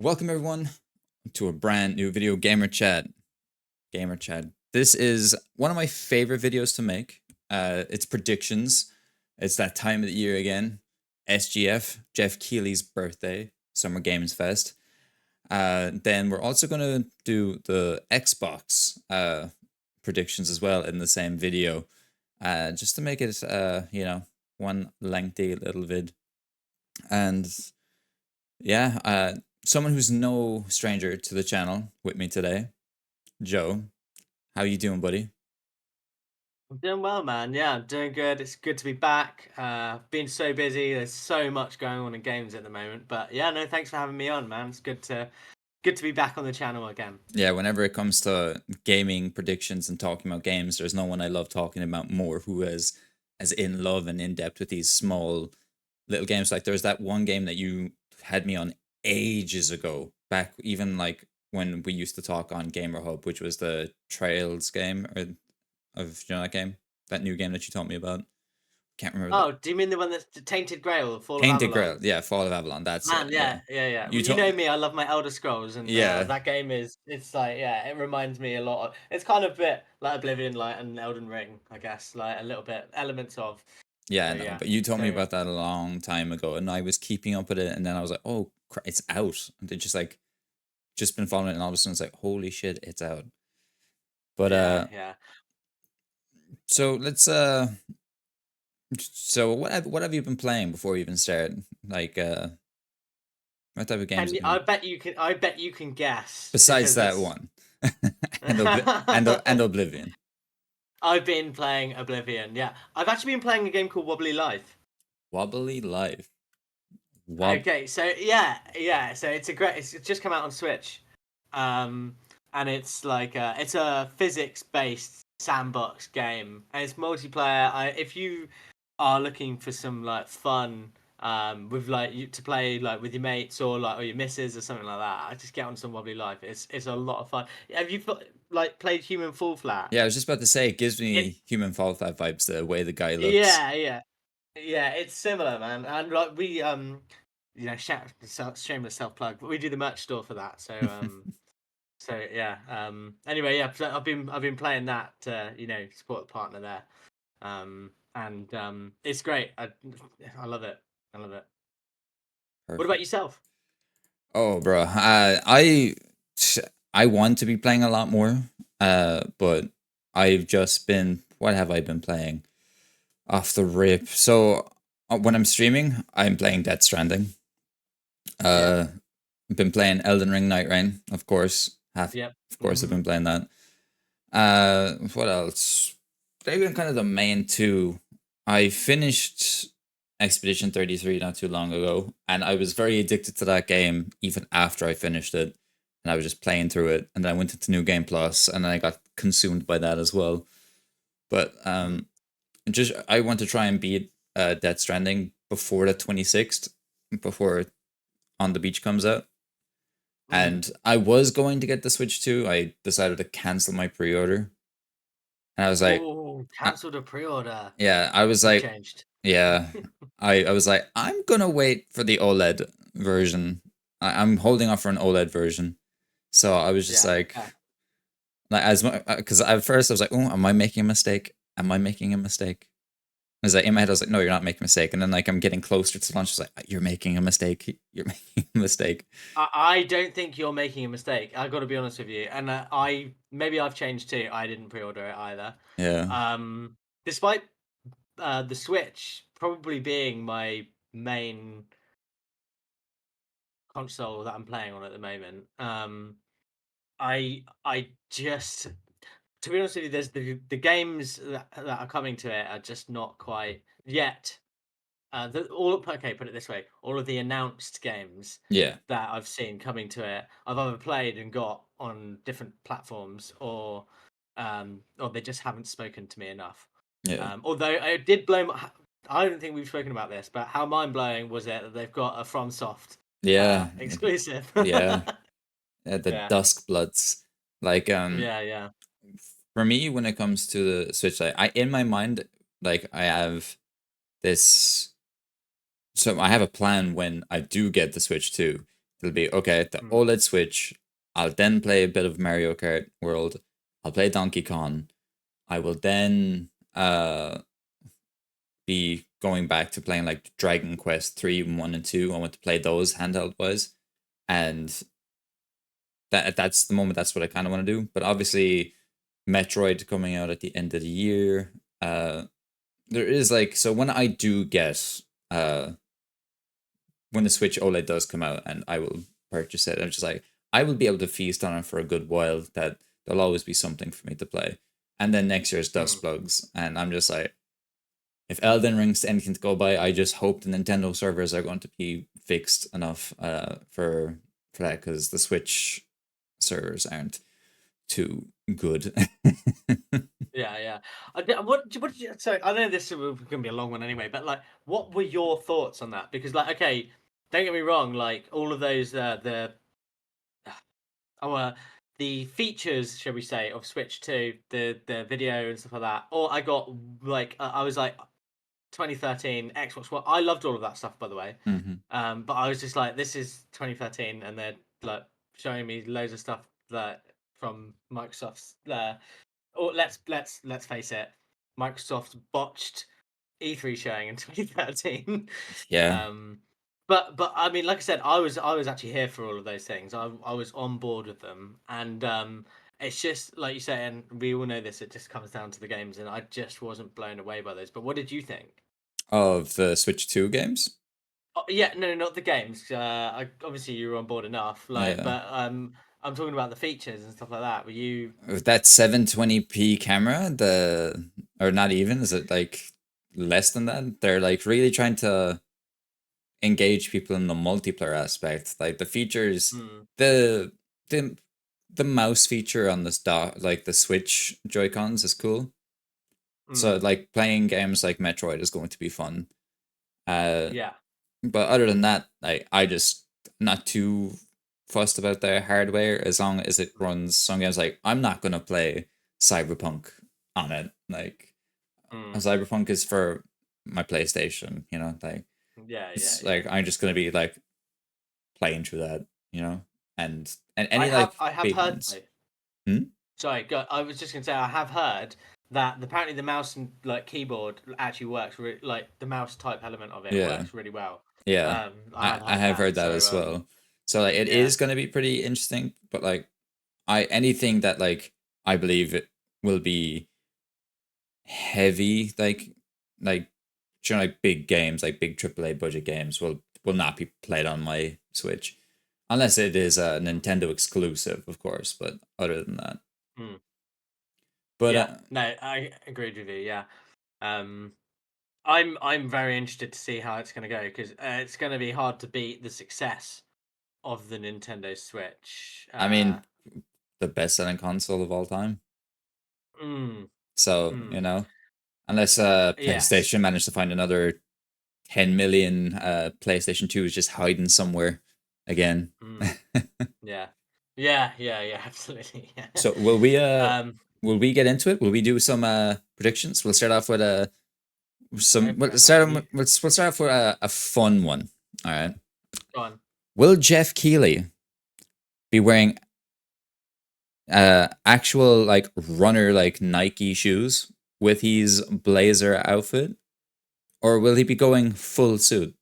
Welcome everyone to a brand new video, Gamer Chat. Gamer Chat. This is one of my favorite videos to make. It's predictions. It's that time of the year again. SGF, Geoff Keighley's birthday, Summer Games Fest. Then we're also gonna do the Xbox predictions as well in the same video. Just to make it one lengthy little vid. And yeah, someone who's no stranger to the channel with me today, Joe. How you doing, buddy? I'm doing well, man. Yeah, I'm doing good. It's good to be back. Been so busy. There's so much going on in games at the moment. But yeah, no, thanks for having me on, man. It's good to be back on the channel again. Yeah, whenever it comes to gaming predictions and talking about games, there's no one I love talking about more who is as in love and in depth with these small little games. Like there's that one game that you had me on ages ago, back even like when we used to talk on Gamer Hub, which was the Trails game of that game, that new game that you told me about. Can't remember Oh, do you mean the one that's the Tainted Grail, Fall of Painted Avalon? Grail, yeah, Fall of Avalon. That's it. Man, Yeah, yeah. you Well, you told. know me, I love my Elder Scrolls, and Yeah, that game it's like, yeah, it reminds me a lot of. It's kind of a bit like Oblivion, like and Elden Ring, I guess, like a little bit elements of. yeah, I So know. yeah, But you told so me yeah. about that a long time ago, and I was keeping up with it, and then I was like, oh, it's out. And they just been following it, and all of a sudden it's like, holy shit, it's out. But Yeah. so let's so what have you been playing before you even start? Like what type of games Can have you? you I been? bet you can. I bet you can guess Besides because that it's. one, and Oblivion, I've been playing Oblivion. Yeah, I've actually been playing a game called Wobbly Life. Wobbly Life, Wob. Okay, so yeah. So it's a great. It's just come out on Switch, um, and it's like it's a physics-based sandbox game, and it's multiplayer. If you are looking for some like fun, with like you to play like with your mates or your missus or something like that, I just get on some Wobbly Life. It's a lot of fun. Have you like played Human Fall Flat? Yeah, I was just about to say it gives It me Human Fall Flat vibes the way the guy looks. yeah. It's similar, man. And like we shameless self plug, but we do the merch store for that. So yeah. Anyway, yeah. So I've been playing that to support the partner there. And it's great. I love it. I love it. What about Perfect. yourself? Oh, bro. I want to be playing a lot more. But I've just been. What have I been playing? Off the rip. So when I'm streaming, I'm playing Death Stranding. Yeah. Uh, I've been playing Elden Ring Night Rain, of course. Yep. Of course, I've been playing that. What else? They've been kind of the main two. I finished Expedition 33 not too long ago, and I was very addicted to that game even after I finished it. And I was just playing through it, and then I went into New Game Plus, and then I got consumed by that as well. But just I want to try and beat Death Stranding before the 26th, before On the Beach comes out. And I was going to get the Switch too. I decided to cancel my pre-order. And I was like, Oh, uh, cancelled a pre-order. yeah, I was You like, changed. yeah, I was like, I'm gonna wait for the OLED version. I'm holding off for an OLED version. So I was just Yeah. like as much because at first I was like, oh, am I making a mistake? Am I making a mistake? I was like in my head, I was like, no, you're not making a mistake. And then like I'm getting closer to launch, I was like, you're making a mistake. You're making a mistake. I don't think you're making a mistake. I've got to be honest with you, and I maybe I've changed too. I didn't pre-order it either. Yeah. Despite the Switch probably being my main console that I'm playing on at the moment. I just to be honest with you, there's the games that are coming to it are just not quite yet. Okay, put it this way: all of the announced games Yeah. that I've seen coming to it, I've either played and got on different platforms, or they just haven't spoken to me enough. Yeah. Although it did blow my, I don't think we've spoken about this, but how mind blowing was it that they've got a FromSoft Yeah. exclusive? Yeah. Yeah. The Yeah, Dusk Bloods. Like yeah. for me when it comes to the Switch, like I in my mind, like I have this so I have a plan when I do get the Switch too, It'll be okay, the Mm. OLED Switch. I'll then play a bit of Mario Kart World. I'll play Donkey Kong. I will then be going back to playing like Dragon Quest 3, 1 and 2. I want to play those handheld wise. And that's the moment, that's what I kind of want to do. But obviously Metroid coming out at the end of the year. There is like, so when I do get when the Switch OLED does come out and I will purchase it, I'm just like, I will be able to feast on it for a good while, that there'll always be something for me to play. And then next year's Mm. Dust Plugs, and I'm just like, if Elden Ring's anything to go by, I just hope the Nintendo servers are going to be fixed enough for that, because the Switch servers aren't too good. Yeah, yeah. What did you, so I know this is going to be a long one anyway, but like, what were your thoughts on that? Because like, okay, don't get me wrong, like all of those oh, the features, shall we say, of Switch 2, the video and stuff like that. Or I got like, I was like 2013 Xbox One. I loved all of that stuff, by the way. Hmm. But I was just like, this is 2013, and they're like showing me loads of stuff that from Microsoft's. Or let's face it, Microsoft botched E3 showing in 2013. Yeah. um, but I mean, like I said, I was actually here for all of those things. I was on board with them, and it's just like you say, and we all know this. It just comes down to the games, and I just wasn't blown away by those. But what did you think? Of the Switch 2 games? Oh, yeah, no, not the games. Obviously you were on board enough, like, Yeah. but I'm talking about the features and stuff like that. Were you? With that 720p camera, or not even, is it like less than that? They're like really trying to engage people in the multiplayer aspect. Like the features, Mm, the the the mouse feature on this dot, like the Switch Joy-Cons, is cool. So mm, like playing games like Metroid is going to be fun. Uh, yeah. but other than that, I just not too fussed about the hardware as long as it runs some games. Like I'm not gonna play Cyberpunk on it. Like Mm, Cyberpunk is for my PlayStation, like yeah, yeah, it's yeah. like I'm just gonna be like playing through that, and I any have like I have big heard ones. though. Hmm? Sorry, I was just gonna say I have heard that apparently the mouse and like keyboard actually works like the mouse type element of it Yeah, works really well. yeah. I I have I heard have that. heard that So as well. So like it yeah. is gonna be pretty interesting, but like I anything that like I believe it will be heavy, like like big games, like big AAA budget games will not be played on my Switch. Unless it is a Mm, Nintendo exclusive, of course, but other than that. mm. But Yeah, no, I agreed with you. Yeah, um, I'm very interested to see how it's going to go because it's going to be hard to beat the success of the Nintendo Switch. I mean, the best selling console of all time. Mm, So, mm, unless yes, PlayStation managed to find another 10 million, PlayStation 2 is just hiding somewhere again. mm, yeah, yeah, yeah, yeah, absolutely. Yeah. So Um, will we get into it? Will we do some predictions? We'll start off with go some for it, mate. You we'll start off with a fun one. All right. go on. Will Geoff Keighley be wearing actual like runner like Nike shoes with his blazer outfit, or will he be going full suit?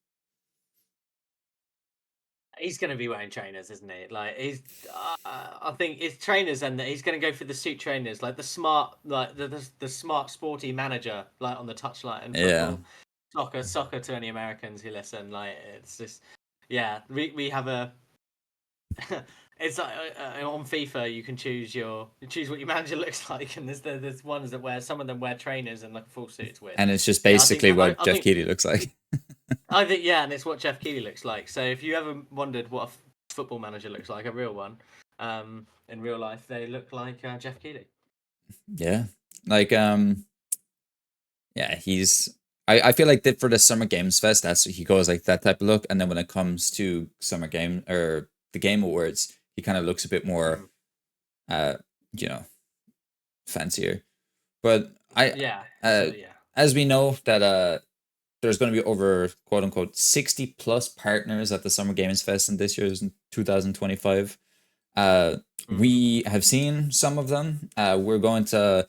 He's going to be wearing trainers, isn't he? Like he's, I think it's trainers, and he's going to go for the suit trainers, like the smart, like the smart sporty manager, like on the touchline in Yeah. football, soccer to any Americans who listen. Like it's just, yeah, we have a. It's like on FIFA, you can choose what your manager looks like, and there's ones that wear some of them wear trainers and like a full suit. It's weird. And it's just Yeah, I think basically I, what I Geoff think Keighley looks like. I think yeah, and it's what Geoff Keighley looks like. So if you ever wondered what a football manager looks like, a real one, in real life, they look like Geoff Keighley. Yeah. Like yeah, I feel like that for the Summer Games Fest, that's he goes like that type of look, and then when it comes to Summer Game or the Game Awards, he kind of looks a bit more Mm. uh you know fancier. But I Yeah, uh so yeah. as we know that there's going to be over quote unquote 60 plus partners at the Summer Games Fest in this year's 2025. Uh, Mm-hmm. we have seen some of them. We're going to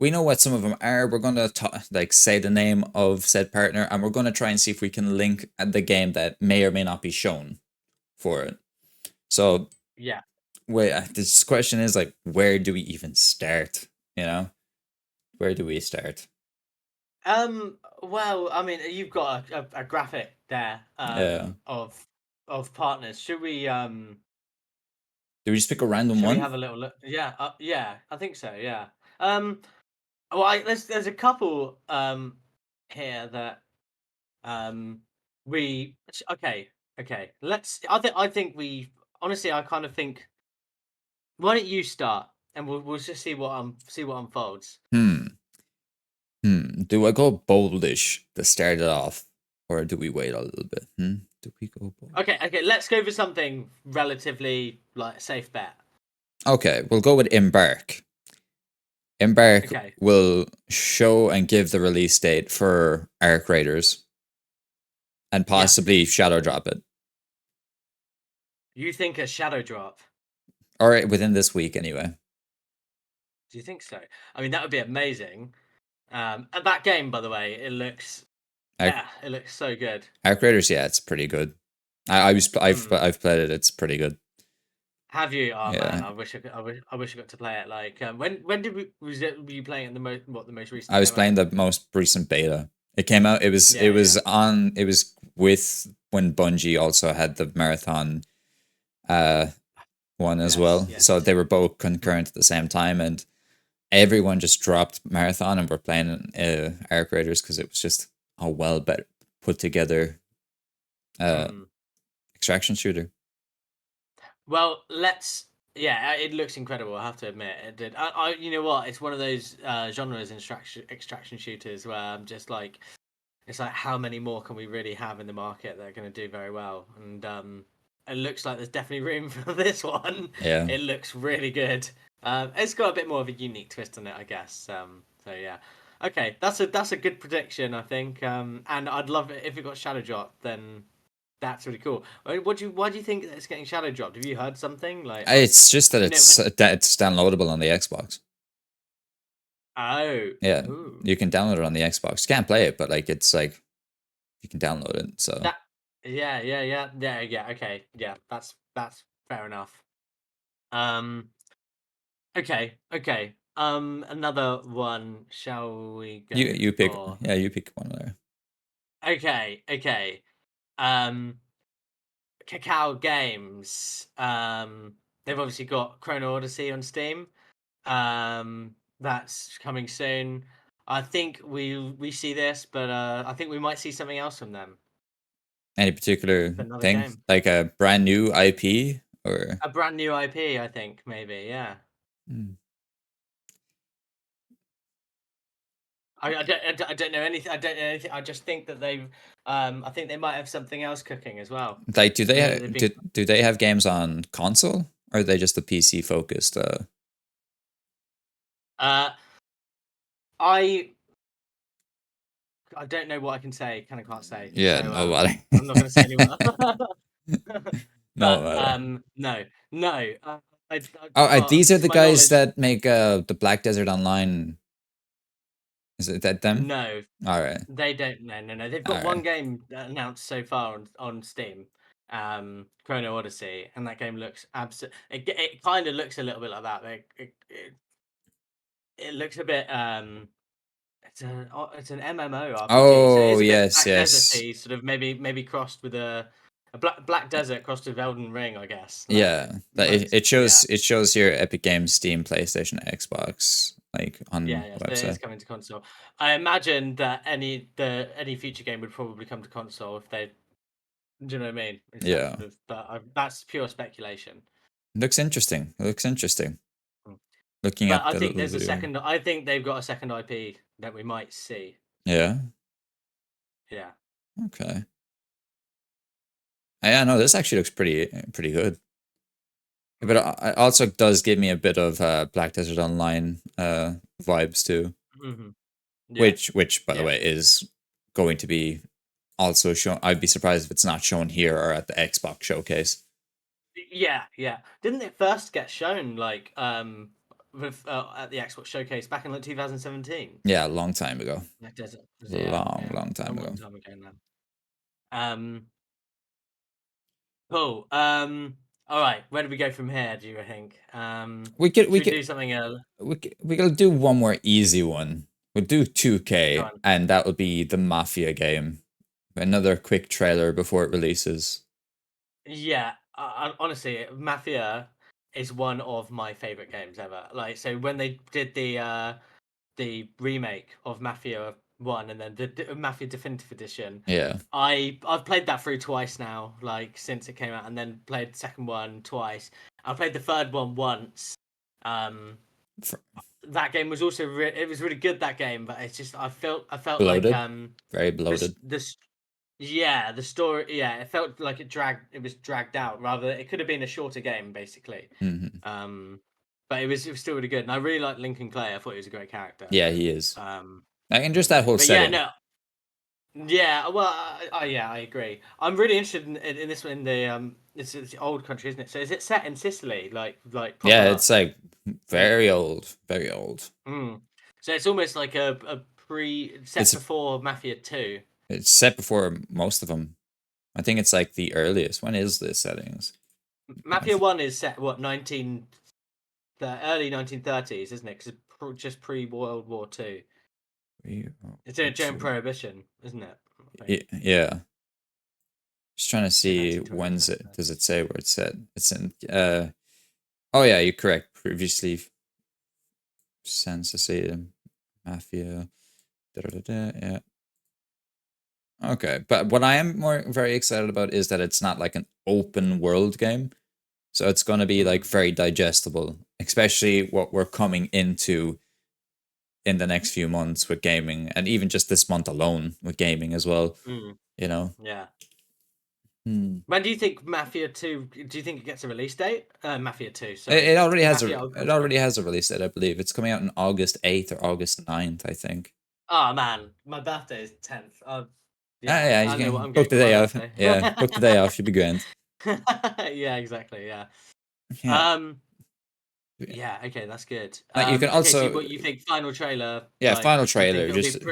we know what some of them are. We're going to like say the name of said partner, and we're going to try and see if we can link the game that may or may not be shown for it. So Yeah. wait, this question is like, where do we even start? You know, where do we start? Well, I mean, you've got a graphic there Yeah. of partners. Do we just pick a random Should we one? have a little look? Yeah, yeah, I think so. Yeah. Well, there's a couple here that um okay, okay. I think we honestly I kind of think why don't you start and we'll just see what unfolds. Hmm. Do I go boldish to start it off, or do we wait a little bit? Do we go bold? Okay, okay. Let's go for something relatively like safe bet. Okay, we'll go with Embark. Embark Okay. will show and give the release date for Arc Raiders and Yeah. possibly shadow drop it, You think a shadow drop? or within this week anyway. Do you think so? I mean, that would be amazing. And that game, by the way, Arc, it looks so good. Arc Raiders, yeah, it's pretty good. Mm. I've played it. It's pretty good. Have you? Oh man, Yeah, I wish I got to play it. Like, when did were you playing it the most recent I it was came out? playing the most recent beta. It came out. Yeah, yeah. It was with when Bungie also had the marathon uh one as Yes, well. So yes. they were both Mm, concurrent at the same time, and everyone just dropped marathon and were playing Arc Raiders because it was just a well better put together uh mm. extraction shooter. Well, let's. Yeah, it looks incredible. I have to admit, it did. You know what? It's one of those genres in extraction shooters where I'm just like, it's like how many more can we really have in the market that are going to do very well? And it looks like there's definitely room for this one. Yeah. It looks really good. It's got a bit more of a unique twist on it, I guess. So yeah, okay, that's a good prediction, I think. And I'd love it if it got shadow dropped. Then that's really cool. I mean, why do you think that it's getting shadow dropped? Have you heard something like It's just that you know? it's downloadable on the Xbox. Oh, Yeah, ooh, you can download it on the Xbox. You can't play it, but like it's like you can download it. So that. Yeah, yeah, yeah, yeah, yeah. Okay, yeah, that's fair enough. Um, okay, okay. Another one. Shall we go you pick, for? yeah, you pick one there. Okay, okay. Um, Cacao Games. They've obviously got Chrono Odyssey on Steam. That's coming soon. I think we see this, but I think we might see something else from them. Any particular Another thing, game, like a brand new IP or? a brand new IP. I think maybe, yeah. Hmm. I don't know anything. I don't know anything. I just think that they've. I think they might have something else cooking as well. Like, They've been. do they have games on console, or are they just a PC focused? Uh, I I don't know what I can say. Kind of can't say. Yeah, So no matter. I'm not going to say anymore. No But matter. no, no. Oh, these are To the my guys knowledge, that make the Black Desert Online. Is it that them? no. All right, They don't. No, no, no. They've all got one right. game announced so far on Steam, Chrono Odyssey, and that game looks absolute. It kind of looks a little bit like that. It looks a bit. It's an MMORPG, so it Oh is a bit yes, Black yes, Deserty, sort of maybe crossed with a Black Desert crossed with Elden Ring, I guess. Like, yeah. That but yeah, it shows here Epic Games, Steam, PlayStation, Xbox, like yeah, on yeah. the So it is website. coming to console. I imagine that any future game would probably come to console if they. Do you know what I mean? In terms Yeah, of, but that's pure speculation. looks interesting. It looks interesting. Mm. Looking But at I the think little there's a video. second. I think they've got a second IP that we might see. Yeah. Yeah. Okay. Yeah. No, this actually looks pretty good. But Mm. it also does give me a bit of Black Desert Online vibes too, Hmm. Yeah. which by the Yeah. way is going to be also shown. I'd be surprised if it's not shown here or at the Xbox showcase. Yeah, yeah. Didn't it first get shown like with at the Xbox showcase back in like 2017? Yeah, a long time ago. Like, yeah, Long, yeah, long time long, ago. long time ago now. Um, cool. All right. Where do we go from here? Do you think? We could we Should we could do something? we could do one more easy one. We'll do Go 2K, on. and that would be the Mafia game. Another quick trailer before it releases. Yeah. Honestly, Mafia is one of my favorite games ever. Like, so when they did the remake of Mafia 1 and then the Mafia Definitive Edition, Yeah. I've played that through twice now, like since it came out, and then played the second one twice. I played the third one once. Um, For that game was also it was really good, that game, but it's just I felt like bloated. Very this bloated. this yeah, the story, yeah, it felt like it was dragged out, rather it could have been a shorter game basically. Hmm. Um, but it was still really good, and I really liked Lincoln Clay. I thought he was a great character. Yeah, he is. Um, And just that whole but yeah, setting. no, yeah, well, yeah, I agree. I'm really interested in this one. In the it's the old country, isn't it? So is it set in Sicily, like Yeah, proper? it's like Yeah. very old. Very old. Mm. So it's almost like a pre set It's before Mafia 2. it's set before most of them. I think it's like the earliest. When is the settings? I Mafia th- 1 is set what the early 1930s, isn't it? Because it's just pre World War Two. It's during two. Prohibition, isn't it? I think Yeah. Just trying to so see 1920s, when's it. 1930s. Does it say where it's set? It's in. Oh yeah, you're correct. Previously, San Cecilia, Mafia. Da, da, da, da, yeah. Okay, but what I am more very excited about is that it's not like an open world game. So it's going to be like Mm, very digestible, especially what we're coming into in the next few months with gaming, and even just this month alone with gaming as well. mm, You know, yeah. hmm. When do you think Mafia 2? Do you think it gets a release date? Mafia 2, it, sorry. it already has a Mafia. I'm it sorry. already has a release date, I believe. It's coming out on August 8th or August 9th, I think. Oh man, my birthday is 10th. Ah, Yeah, yeah, you I know what can I'm book getting the for my day off. birthday. Yeah, book the day off. You'll be grand. Yeah, exactly. Yeah. Yeah, Um. Yeah. Okay, that's good. like you can Okay, so also, what you think? Final trailer. yeah, Like, final do you think trailer. it'll be? Just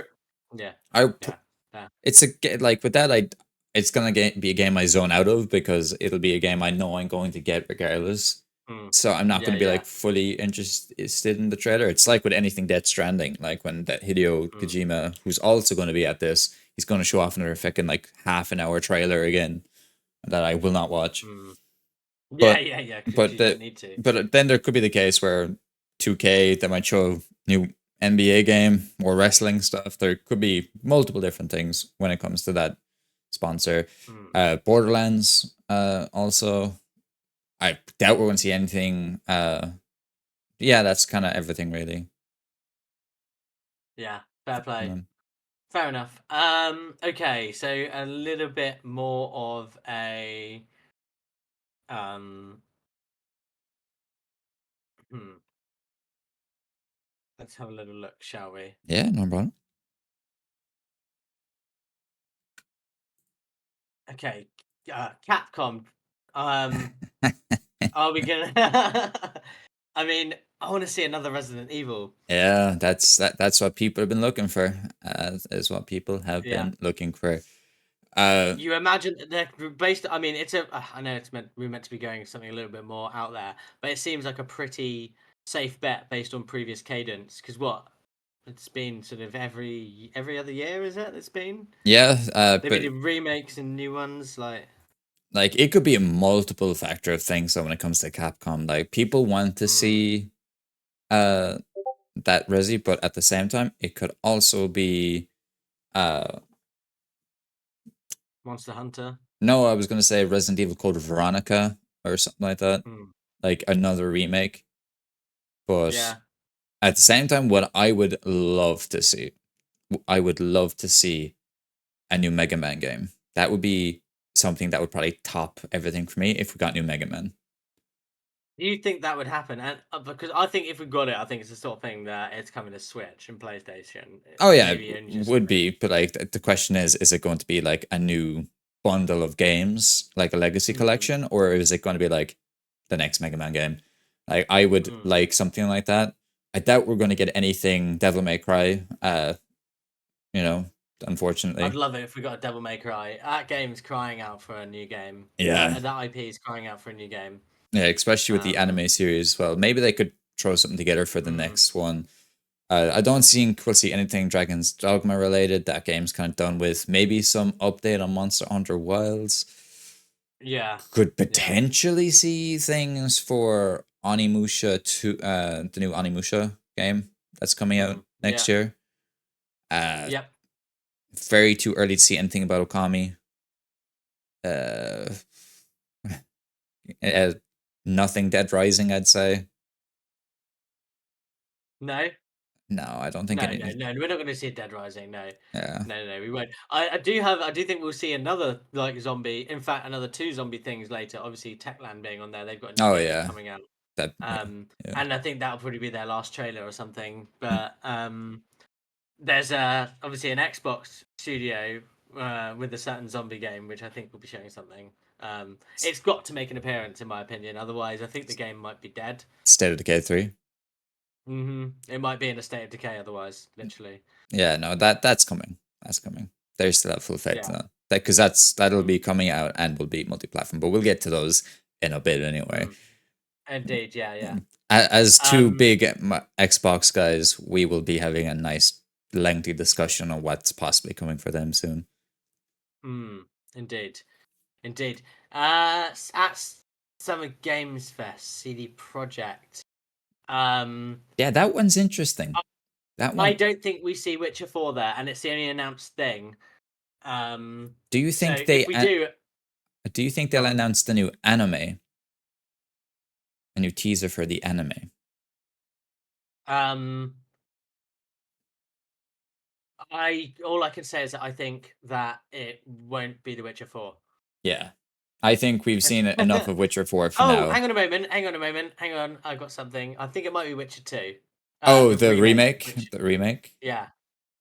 Yeah. I Yeah. Yeah. it's like with that it's gonna be a game I zone out of because it'll be a game I know I'm going to get regardless. Mm, So I'm not yeah. gonna be Yeah. like fully interested in the trailer. It's like with anything Death Stranding, like when that Hideo Mm, Kojima, who's also going to be at this, he's going to show off another fucking like half an hour trailer again that I will not watch. mm. Yeah. But Yeah. Yeah. Because but you don't the need to. then there could be the case where 2K they might show new NBA game or wrestling stuff. There could be multiple different things when it comes to that sponsor. Mm, Borderlands also. I doubt we're going to see anything. Yeah, that's kind of everything really. yeah. Fair play. Um, Fair enough. Okay, so a little bit more of a um. Hmm, let's have a little look, shall we? yeah, no problem. Okay, Capcom. Um, are we gonna? I mean, I want to see another Resident Evil. Yeah, that's what people have been looking for. Is what people have Yeah, been looking for. Uh, you imagine that they're based. I mean, it's a. I know we're meant to be going something a little bit more out there, but it seems like a pretty safe bet based on previous cadence. Because what? It's been sort of every other year, is it? It's been yeah, they've been but doing remakes and new ones. Like, like it could be a multiple factor of things. So when it comes to Capcom, like people want to mm, see uh that Resi, but at the same time, it could also be uh Monster Hunter. no, I was gonna say Resident Evil Code Veronica or something like that, Mm, like another remake. But yeah, at the same time, what I would love to see, I would love to see a new Mega Man game. That would be something that would probably top everything for me if we got new Mega Man. Do you think that would happen? And because I think if we got it, I think it's the sort of thing that it's coming to Switch and PlayStation. Oh yeah, Maybe only just would be, Switch. but like the question is it going to be like a new bundle of games, like a legacy Mm, collection, or is it going to be like the next Mega Man game? Like I would mm. like something like that. I doubt we're going to get anything Devil May Cry. You know, I'd unfortunately. love it if we got a Devil May Cry. That game's crying out for a new game. Yeah, That IP is crying out for a new game. yeah, especially with the Um, anime series as well. Maybe they could throw something together for the mm, next one. I don't think we'll see anything Dragon's Dogma related. That game's kind of done with. Maybe some update on Monster Hunter Wilds. yeah, Could yeah. potentially see things for Onimusha to the new Onimusha game that's coming out next Yeah. year. Uh, Yep. very too early to see anything about Okami. Uh, uh nothing Dead Rising, I'd say. No. No, I don't think No, no, any. no. We're not going to see a Dead Rising. No, Yeah. no, no, no. We won't. I do think we'll see another like zombie. In fact, another two zombie things later. Obviously, Techland being on there, they've got a new Oh game yeah. coming out. That. Yeah. And I think that'll probably be their last trailer or something. Mm. But there's obviously an Xbox studio with a certain zombie game, which I think will be showing something. It's got to make an appearance, in my opinion. Otherwise, I think the game might be dead. State of Decay 3. It might be in a state of decay. Otherwise, literally. Yeah, no, that's coming. That's coming. There's still that full effect Yeah. to that. Because that'll Mm, be coming out and will be multi-platform. But we'll get to those in a bit anyway. mm. Indeed. Yeah. Yeah. As two Um. big Xbox guys, we will be having a nice lengthy discussion on what's possibly coming for them soon. Mm, indeed. Indeed. At Summer Games Fest, CD Projekt. Um. Yeah, that one's interesting. That I one. don't think we see Witcher 4 there, and it's the only announced thing. Do you So think if we do, do you think go they'll on. announce the new anime, a new teaser for the anime? Um, I all I can say is that I think that it won't be The Witcher 4. Yeah. I think we've seen enough of Witcher 4 for Oh, now. hang on a moment. Hang on a moment. Hang on. I got something. I think it might be Witcher 2. Oh, The the remake. remake? Which, The remake? yeah,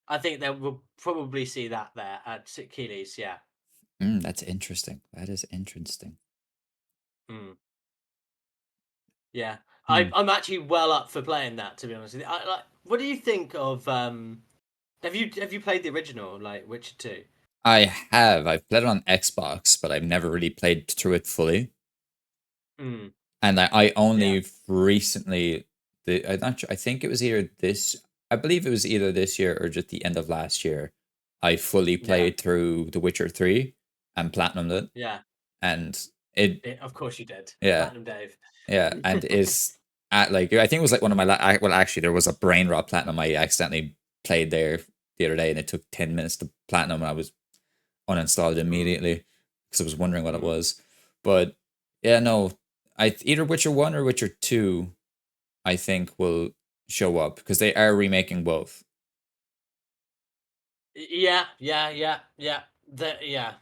I think that we'll probably see that there at Keighley's. Yeah. That's interesting. That is interesting. Mm, yeah. Hmm. I'm actually well up for playing that. To be honest with you, what do you think of? Have you played the original like Witcher 2? I have. I've played it on Xbox, but I've never really played through it fully. Mm, And I yeah. only recently, I'm not sure, I think it was either this, I believe it was either this year or just the end of last year. I fully Yeah. played through The Witcher 3 and platinumed it. Yeah. And it, Of course you did. yeah, Platinum Dave. yeah. And it's at like, I think it was like one of my, well, actually, there was a brain rot platinum I accidentally played there the other day and it took 10 minutes to platinum and I was uninstalled it Mm, immediately because I was wondering what it mm. was. But yeah, no, I either Witcher 1 or Witcher 2 I think will show up because they are remaking both. Yeah, yeah, yeah, yeah. Yeah.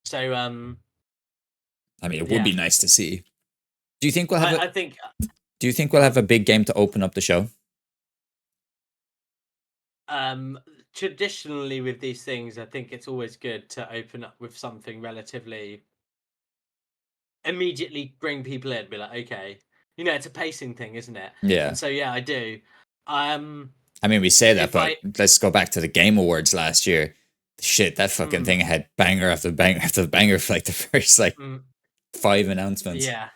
So I mean, it would yeah. be nice to see. Do you think we'll have a I think do you think go we'll have on. a big game to open up the show? Um Traditionally with these things, I think it's always good to open up with something relatively immediately bring people in, be like, okay. It's a pacing thing, isn't it? And Yeah. so yeah, I do. Um I mean, we say that, if but I let's go back to the Game Awards last year. Shit, that fucking mm, thing had banger after banger after banger for like the first like mm, five announcements. yeah.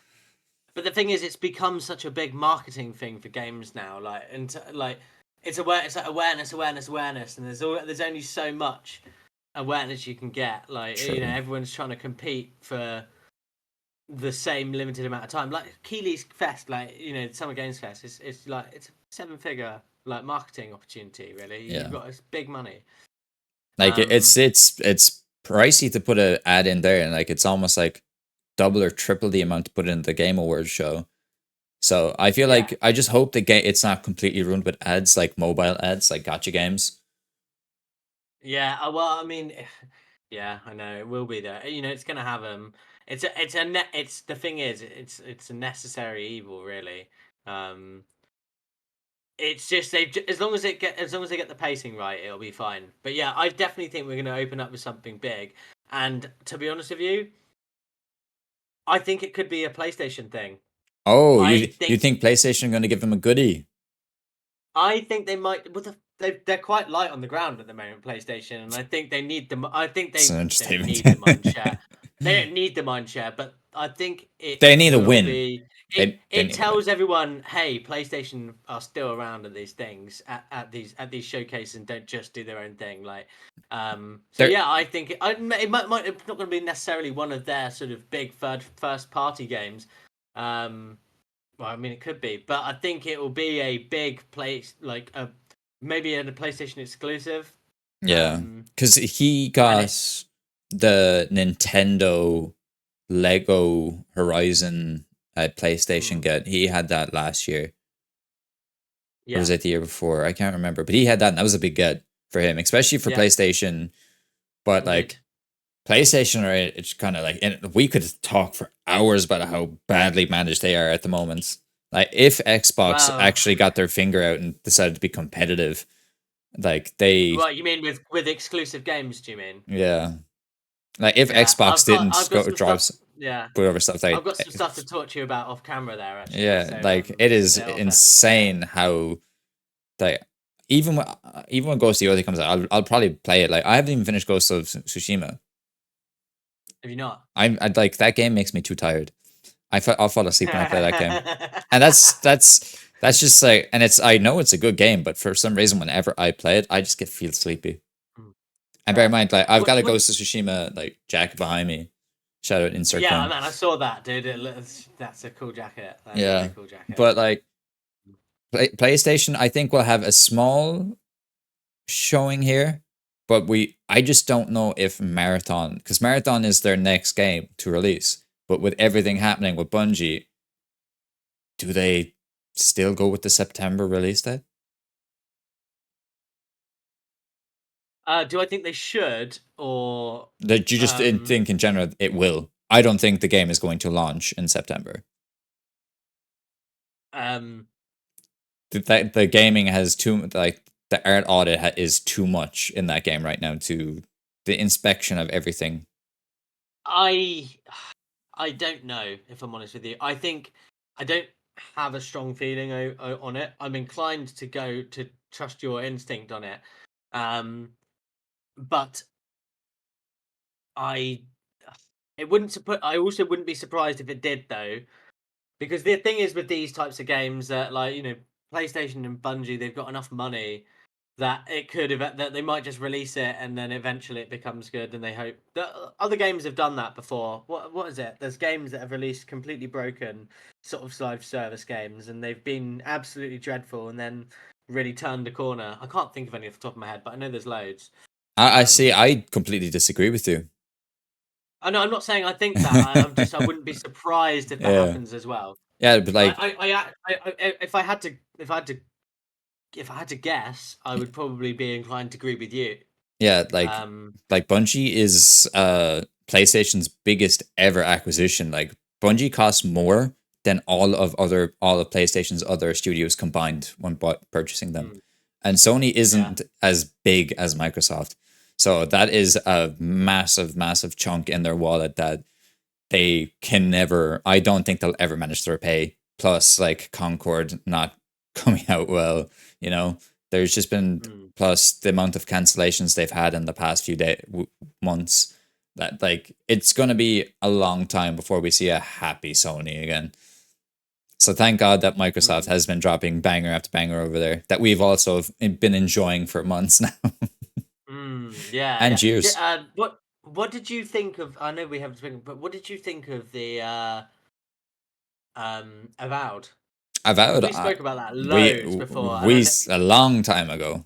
But the thing is, it's become such a big marketing thing for games now. Like, like it's like awareness, awareness, awareness, and there's only so much awareness you can get. Like, True. everyone's trying to compete for the same limited amount of time. Like Keighley's Fest, like Summer Games Fest, it's like it's a 7-figure like marketing opportunity. Really, you've Yeah. got it's big money. Like Um, it's pricey to put a ad in there, and like it's almost like double or triple the amount to put in the Game Awards show. So I feel yeah, like I just hope the game it's not completely ruined with ads like mobile ads like gotcha games. yeah. Well, I mean, yeah, I know it will be there. It's gonna have them. it's the thing is it's a necessary evil, really. Um, it's just as long as they get the pacing right, it'll be fine. But yeah, I definitely think we're going to open up with something big. And to be honest with you, I think it could be a PlayStation thing. Oh, I you think think PlayStation are going to give them a goodie? I think they might. They're quite light on the ground at the moment, PlayStation, and I think they need them. I think It's an they don't understatement. need the mind share. They don't need the mind share, but I think it They need a will win. be. They It need a win. tells everyone, hey, PlayStation are still around at these things at these showcases and don't just do their own thing. Like, so They're yeah, I think it might it's not going to be necessarily one of their sort of big first party games. Well, I mean, it could be, but I think it will be a big place, like a maybe a PlayStation exclusive. Yeah, Um, because he and it, got the Nintendo Lego Horizon at PlayStation mm, get. He had that last year. Or was yeah, it the year before? I can't remember. But he had that, and that was a big get for him, especially for yeah, PlayStation. But indeed. like PlayStation are it's kind of like and we could talk for hours about how badly managed they are at the moment. Like if Xbox Well, actually got their finger out and decided to be competitive, like they what you mean with exclusive games? Do you mean? yeah. Like if Yeah, Xbox didn't I've got go some stuff. drive Yeah, put over stuff I've like got some stuff to talk to you about off camera there, actually. yeah, So like it is yeah, off air. Yeah. insane how like even when Ghost of Tsushima comes out, I'll probably play it. Like I haven't even finished Ghost of Tsushima. Have you not? I like that game makes me too tired. I'll fall asleep when I play that game, and that's just like, and it's I know it's a good game, but for some reason, whenever I play it, I just get feel sleepy. Mm, And bear in fair. mind, like I've got a What? Ghost of Tsushima like jacket behind me. Shout out insert Yeah, coin. man, I saw that, dude. That's a cool jacket. That is a very Yeah, cool jacket. but like PlayStation, I think will have a small showing here, but I just don't know if Marathon because Marathon is their next game to release. But with everything Mm. happening with Bungie, do they still go with the September release date? Do I think they should, or That you just didn't um, think in general it will. I don't think the game is going to launch in September. um, The gaming has too like the art audit is too much in that game right now to the inspection of everything. I I don't know if I'm honest with you. I think I don't have a strong feeling on it. I'm inclined to go to trust your instinct on it, um, but I it wouldn't put. I also wouldn't be surprised if it did though, because the thing is with these types of games that like PlayStation and Bungie, they've got enough money that it could that they might just release it and then eventually it becomes good and they hope that other games have done that before. What is it? There's games that have released completely broken sort of live service games and they've been absolutely dreadful and then really turned a corner. I can't think of any off the top of my head, but I know there's loads. I see. Um, I completely disagree with you. I know I'm not saying I think that. I'm just I wouldn't be surprised if that Yeah, happens as well. yeah, but like If I had to guess, I would probably be inclined to agree with you. yeah, Um, like Bungie is PlayStation's biggest ever acquisition. Like Bungie costs more than all of PlayStation's other studios combined when purchasing them. mm, And Sony yeah. isn't as big as Microsoft. So that is a massive, massive chunk in their wallet that they can never I don't think they'll ever manage to repay. Plus like Concord not coming out well, you know. There's just been Mm. plus the amount of cancellations they've had in the past few months that like it's going to be a long time before we see a happy Sony again. So thank God that Microsoft Mm. has been dropping banger after banger over there that we've also been enjoying for months now Yeah, and yeah. years. What did you think of? I know we haven't spoken, but what did you think of the Avowed? Because Avowed, we spoke about that we loads before, and we a long time ago.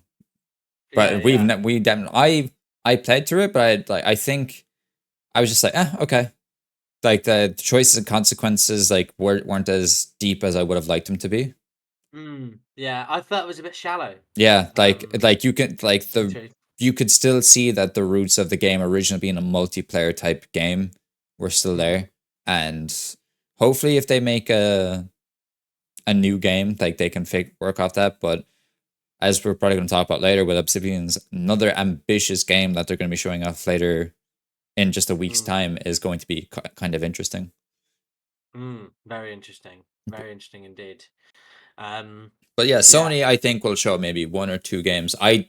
yeah, But yeah. we definitely I played through it, but I think I was just like, okay. Like the choices and consequences like weren't as deep as I would have liked them to be. Yeah. I thought it was a bit shallow. Yeah, Um, like you can like the the truth. you could still see that the roots of the game originally being a multiplayer type game were still Mm. there. and hopefully, if they make a new game, like they can work off that. But as we're probably going to talk about later, with Obsidian's another ambitious game that they're going to be showing off later in just a week's time is going to be kind of interesting. Very interesting. Very interesting indeed. But yeah, Sony, I think, will show maybe 1 or 2 games. I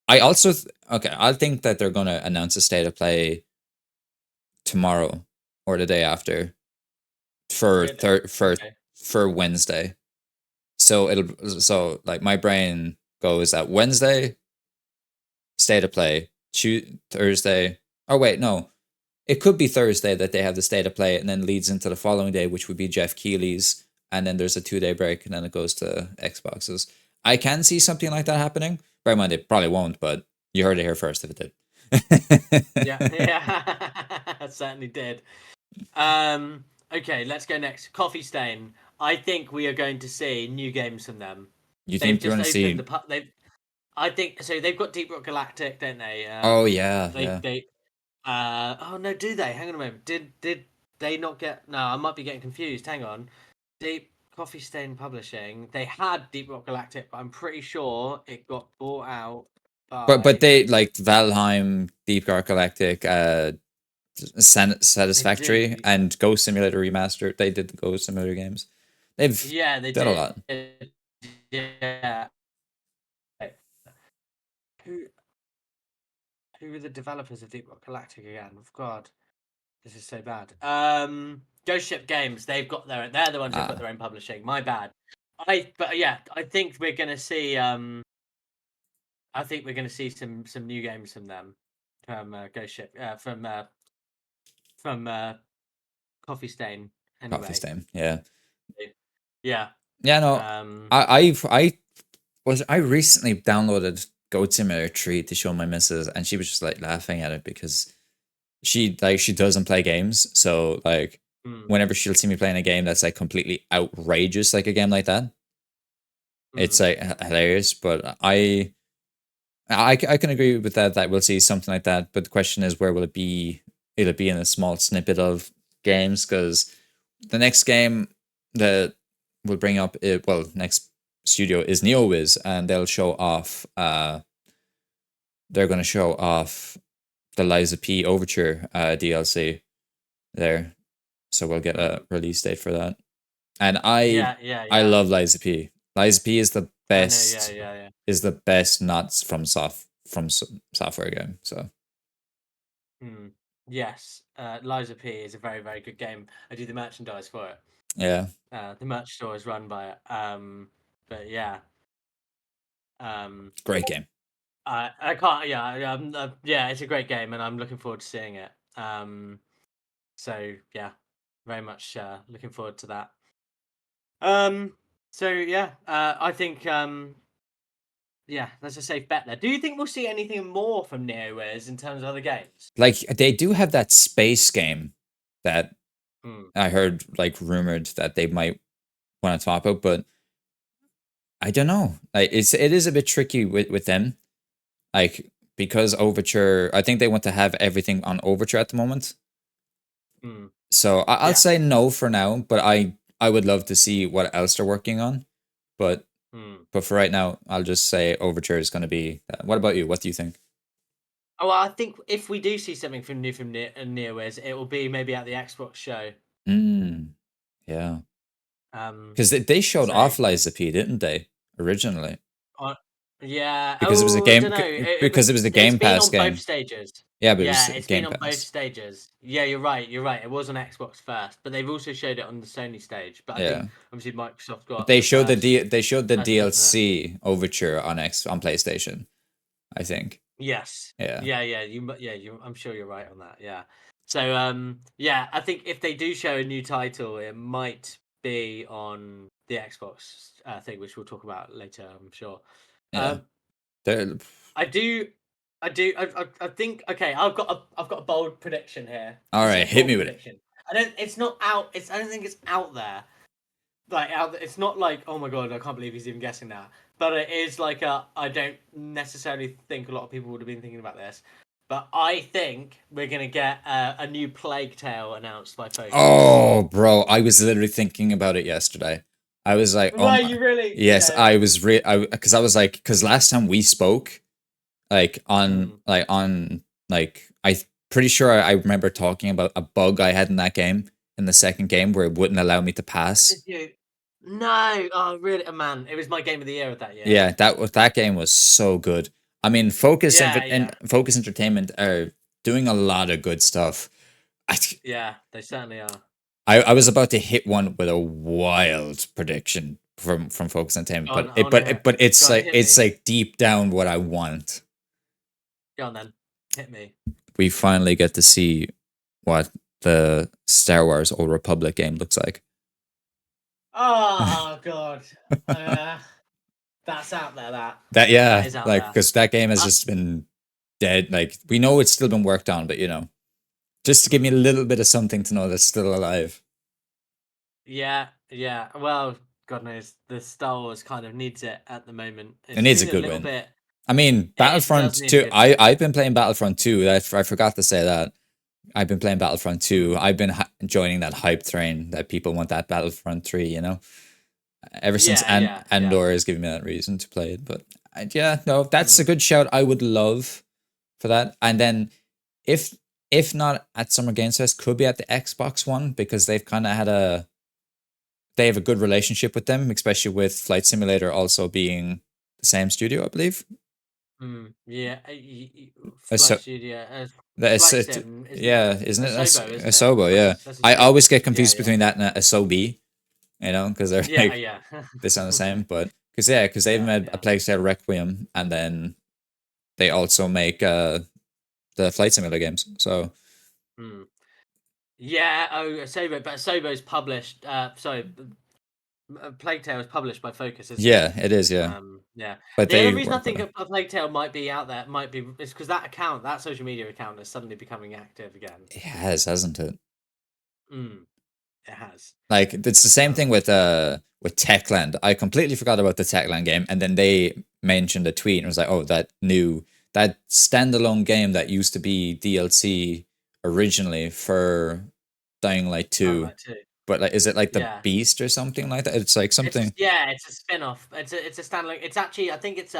also okay. I think that they're gonna announce a state of play tomorrow or the day after for Really? Okay. for Wednesday. So like my brain goes at Wednesday state of play, Thursday. Oh wait, no, it could be Thursday that they have the state of play, and then leads into the following day, which would be Geoff Keighley's, and then there's a 2-day break, and then it goes to Xboxes. I can see something like that happening. Bear in mind, it probably won't, but you heard it here first if it Yeah, did. yeah, I certainly did. Okay, let's go next. Coffee Stain. I think we are going to see new games from them. You They've think you're just gonna opened see? the they've. I think so. They've got Deep Rock Galactic, don't they? Oh yeah, They yeah. they. Oh no, do they? Hang on a moment. Did they not get? No, I might be getting confused. Hang on. Deep Coffee Stain Publishing. They had Deep Rock Galactic, but I'm pretty sure it got bought out But by. they like Valheim, Deep Dark Galactic, They Satisfactory, did. and Ghost Simulator Remastered. They did the Ghost Simulator games. They've Yeah, they done a did. lot. Yeah. Who who are the developers of Deep Rock Galactic again? Oh, God, this is so bad. Ghost Ship Games. They're the ones who've got Ah, their own publishing. My bad. But yeah, I think we're gonna see. I think we're gonna see some new games from them, from Ghost Ship, from Coffee Stain. Coffee Anyway, Stain. Yeah, yeah. yeah. No, Um, I recently downloaded Goat Simulator 3 to show my missus, and she was just like laughing at it because she doesn't play games, so like mm, whenever she'll see me playing a game that's like completely outrageous, like a game like that, it's mhm, like hilarious. But I can agree with that. That we'll see something like that. But the question is, where will it be? It'll be in a small snippet of games because the next game that we'll bring up, next studio is NeoWiz, and they'll show off. They're going to show off the Liza P Overture DLC there, so we'll get a mm. release date for that. And I Yeah, yeah, I yeah. love Liza P. Liza P I know. Yeah, yeah, yeah. is the best not from software game. So Hmm. Yes, Liza P is a very, very good game. I do the merchandise for it. yeah, The merch store is run by it. But yeah, um, great game. I can't. Yeah, yeah, it's a great game, and I'm looking forward to seeing it. So yeah, very much looking forward to that. Um, so yeah, I think yeah, that's a safe bet there. Do you think we'll see anything more from NeoWiz in terms of other games? Like they do have that space game that Hmm. I heard like rumored that they might want to talk about, but I don't know. Like it is a bit tricky with them. Like because Overture, I think they want to have everything on Overture at the moment. Hmm. So I'll Yeah. say no for now, but I would love to see what else they're working on. But Hmm. but for right now, I'll just say Overture is going to be. What about you? What do you think? Oh, well, I think if we do see something from NeoWiz, it will be maybe at the Xbox show. Mm, yeah, Um, because they showed so off Liza P, didn't they? Originally, uh, yeah. because it was a Oh, I game. don't know. Because it was a It's Game been Pass on both game. stages. Yeah, but it was Yeah, it's been Game on both Pass. stages. Yeah, you're right. You're right. It was on Xbox first, but they've also showed it on the Sony stage. But I Yeah, think obviously Microsoft but got they the showed first they showed the first dibs on it. DLC Overture on on PlayStation. I think. Yes. Yeah, Yeah, yeah. I'm sure you're right on that. Yeah. So, yeah, I think if they do show a new title, it might be on the Xbox thing, which we'll talk about later, I'm sure. yeah. Um, They're- I do, I think. Okay, I've got a bold prediction here. all This is right, a hit me bold with it. prediction. It's not out. I don't think it's out there. Like it's not like, oh my god, I can't believe he's even guessing that. But it is like I don't necessarily think a lot of people would have been thinking about this. but I think we're gonna get a new Plague Tale announced by Focus. Oh, bro, I was literally thinking about it yesterday. I was like, Well, you really, yes, I was because I was like, because last time we spoke, like Mm. I pretty sure I remember talking about a bug I had in that game in the second game where it wouldn't allow me to Did pass. you? No, oh really, man, it was my game of the year of that year. Yeah, that game was so good. I mean, Focus Yeah, and yeah, Focus Entertainment are doing a lot of good stuff. I, yeah, they certainly are. I was about to hit one with a wild prediction from Focus Entertainment, Go on, but I want to hear. Go on, hit it's me. like deep down what I want. Go on then, hit me. We finally get to see what the Star Wars Old Republic game looks like. Oh God, uh, that's out there. That That yeah, is out like there. because that game has Uh, just been dead. Like we know it's still been worked on, but just to give me a little bit of something to know that's still alive. yeah, yeah. Well, God knows the Star Wars kind of needs it at the moment. It It's needs a been a good little win. bit. I mean, It does Battlefront need a 2. good win. I've been playing Battlefront 2. I forgot to say that. I've been playing Battlefront 2. Mm. I've been joining that hype train that people want that Battlefront 3, Ever since Yeah, yeah, yeah. Andor has given me that reason to play it. But yeah, no, that's a Mm. good shout. I would love for that. And then if if not at Summer Games Fest, could be at the Xbox one because they've kind of had they have a good relationship with them, especially with Flight Simulator also being the same studio, I believe. Yeah, So Flight Studio, that's Flight it. Sim, isn't it? Yeah, isn't it? That's Asobo, isn't it? Asobo, yeah. That's I Asobo. always get Yeah, confused yeah, between that and a Asobi, because they're yeah, like yeah, they sound the same. But because they've yeah, made a yeah. Plague Tale Requiem, and then they also make the Flight Simulator games. So Hmm. Yeah. Oh, Asobo, but Asobo's published. Sorry, Plague Tale is published by Focus, isn't it? yeah, it is. Yeah, Yeah. but The only they reason I work with think them. a Plague Tale might be out there might be is because that account, that social media account, is suddenly becoming active again. It has, hasn't it? Mm, it has. Like it's the same thing Um. with Techland. I completely forgot about the Techland game, and then they mentioned a tweet and was like, "Oh, that standalone game that used to be DLC originally for Dying Light Dying 2, Light 2. but like, is it like the Yeah. Beast or something like that? It's like something It's a spin-off. It's a standalone. It's actually I think it's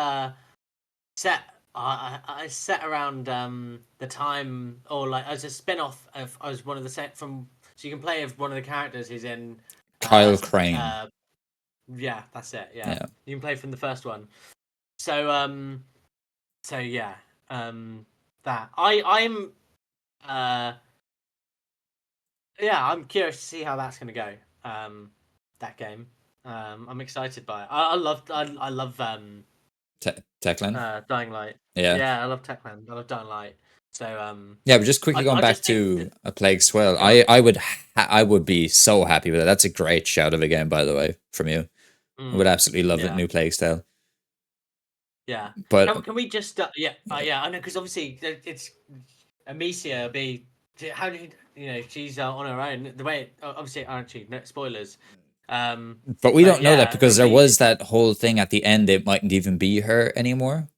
set I set around the time or like as a spin-off of as one of the set from so you can play as one of the characters who's in Kyle uh Crane. uh yeah, that's it. Yeah. Yeah, You can play from the first one. So yeah. Um that. I'm uh yeah, I'm curious to see how that's going to go. That game. I'm excited by it. I love Techland. Dying Light. Yeah, Yeah, I love Techland. I love Dying Light. So yeah. But just quickly going I back just think to A Plague Swell, go on. I would be so happy with it. That's a great shout of a game, by the way, from you. I would Mm, absolutely love it. yeah, New Plague Tale, yeah. but Can we just yeah, I know because obviously it's Amicia be how do you know she's on her own the way obviously actually no spoilers. we But don't know that yeah, because there was that whole thing at the end. It mightn't even be her anymore.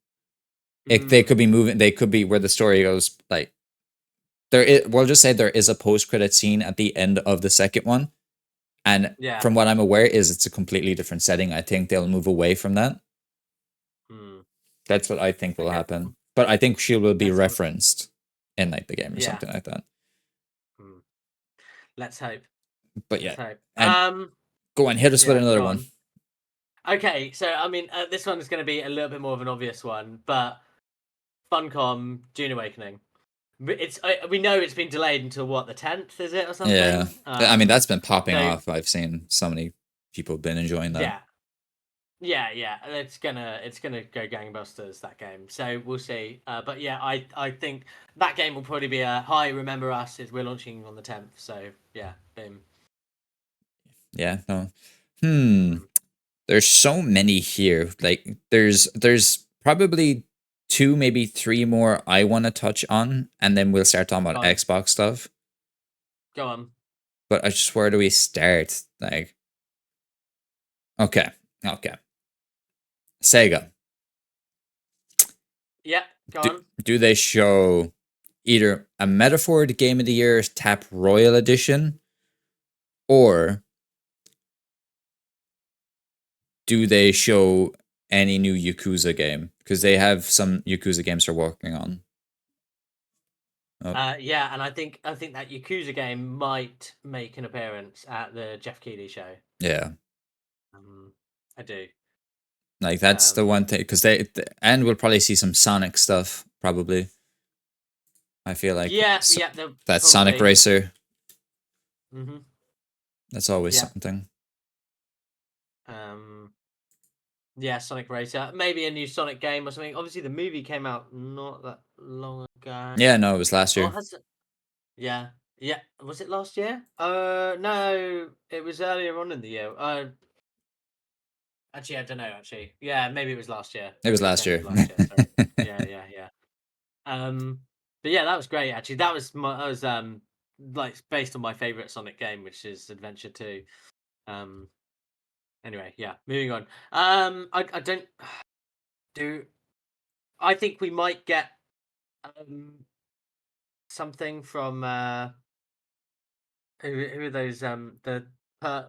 They could mm, be moving. They could be where the story goes. Like there is. We'll just say there is a post credit scene at the end of the second one, and yeah. from what I'm aware, is it's a completely different setting. I think they'll move away from that. Mm, That's what I think will okay. happen. But I think she will be Let's hope. referenced in like the game or Yeah. something like that. Mm, let's hope. But Let's yeah, hope. and go on, hit us with Yeah, another go one. on. Okay, so I mean, this one is going to be a little bit more of an obvious one, but Funcom Dune Awakening. It's we know it's been delayed until what the 10th is it or Yeah, something? I mean that's been popping So off. I've seen so many people have been enjoying that. yeah, yeah. It's gonna go gangbusters that game. So we'll see. But yeah, I think that game will probably be a hi. Remember us? Is we're launching on the 10th. So yeah, boom. Yeah, no. Hmm. Mm, There's so many here. Like there's probably two, maybe three more I want to touch on, and then we'll start talking go about on, Xbox stuff. go on. But I just where do we start? Like, okay, okay. Sega. Yeah, go Do on. do they show either a metaphor the Game of the Year Tap Royal Edition, or do they show any new Yakuza game? Because they have some Yakuza games they're working on. Oh, Yeah, and I think that Yakuza game might make an appearance at the Geoff Keighley show. yeah. I do. Like that's the one thing, because and we'll probably see some Sonic stuff probably. I feel like Yeah, yeah, they'll that Sonic probably. Racer. Hmm. That's always Yeah. something. Yeah, Sonic Racer. Maybe a new Sonic game or something. Obviously, the movie came out not that long ago. Yeah, no, it was last Or year. has it? Yeah, yeah. Was it last year? No, it was earlier on in the year. Actually, I don't know. Actually, yeah, maybe it was last year. It was Maybe it last definitely year. was last year. Sorry. Yeah, yeah, yeah. But yeah, that was great. Actually, that was like based on my favorite Sonic game, which is Adventure 2. Um. Anyway, yeah. Moving on. I don't do. I think we might get something from who are those per,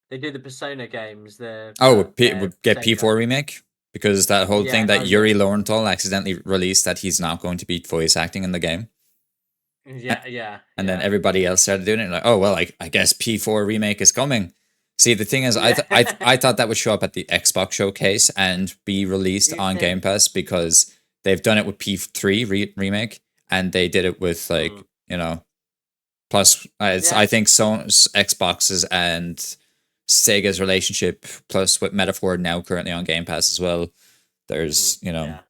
they do the Persona games, Oh, they're would get Sega. P4 remake, because that whole thing Yeah, that oh yeah, Yuri Lowenthal accidentally released, that he's not going to be voice acting in the game. yeah, yeah, And then yeah, everybody else started doing it. Like, oh well, I guess P4 remake is coming. See, the thing is, yeah. I thought that would show up at the Xbox showcase and be released You on Game think? Pass, because they've done it with P3 remake, and they did it with Mm. like, plus it's, Yeah. I think Sony's Xboxes and Sega's relationship, plus with Metaphor now currently on Game Pass as well. There's Yeah.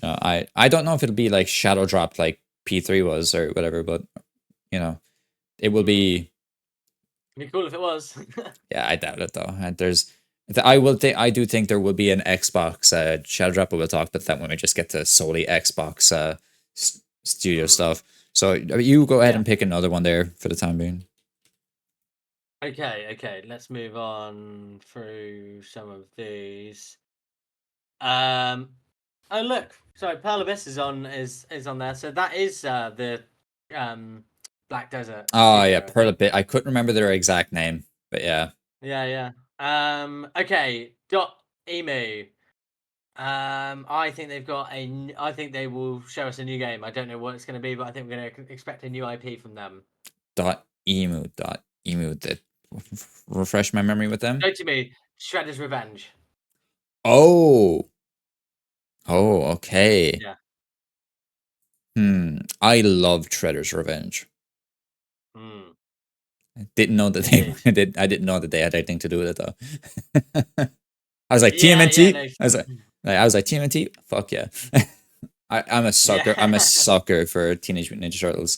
I don't know if it'll be like shadow dropped like P3 was or whatever, but you know it will Mm. be. It'd be cool if it was. Yeah, I doubt it though. And I will think, I do think there will be an Xbox shadow drop, but we'll talk about that when we just get to solely Xbox studio Mm. stuff. So you go ahead Yeah. and pick another one there for the time being. Okay, okay. Let's move on through some of these. Um. Oh look, sorry, Pearl Abyss is on there. So that is the um Black Desert Oh yeah, studio, I Pearl think. Bit. I couldn't remember their exact name, but yeah. Yeah, yeah. Okay. Dot Emu. I think they've got I think they will show us a new game. I don't know what it's going to be, but I think we're going to expect a new IP from them. Dot emu. That refresh my memory with them. Go to me, Shredder's Revenge. Oh, okay. Yeah. I love Shredder's Revenge. Hmm. Didn't know that Indeed. they did. I didn't know that they had anything to do with it though. I was like Yeah, yeah, TMNT. no. I was like TMNT. Fuck yeah. I'm a sucker. I'm a Yeah. sucker for Teenage Mutant Ninja Turtles.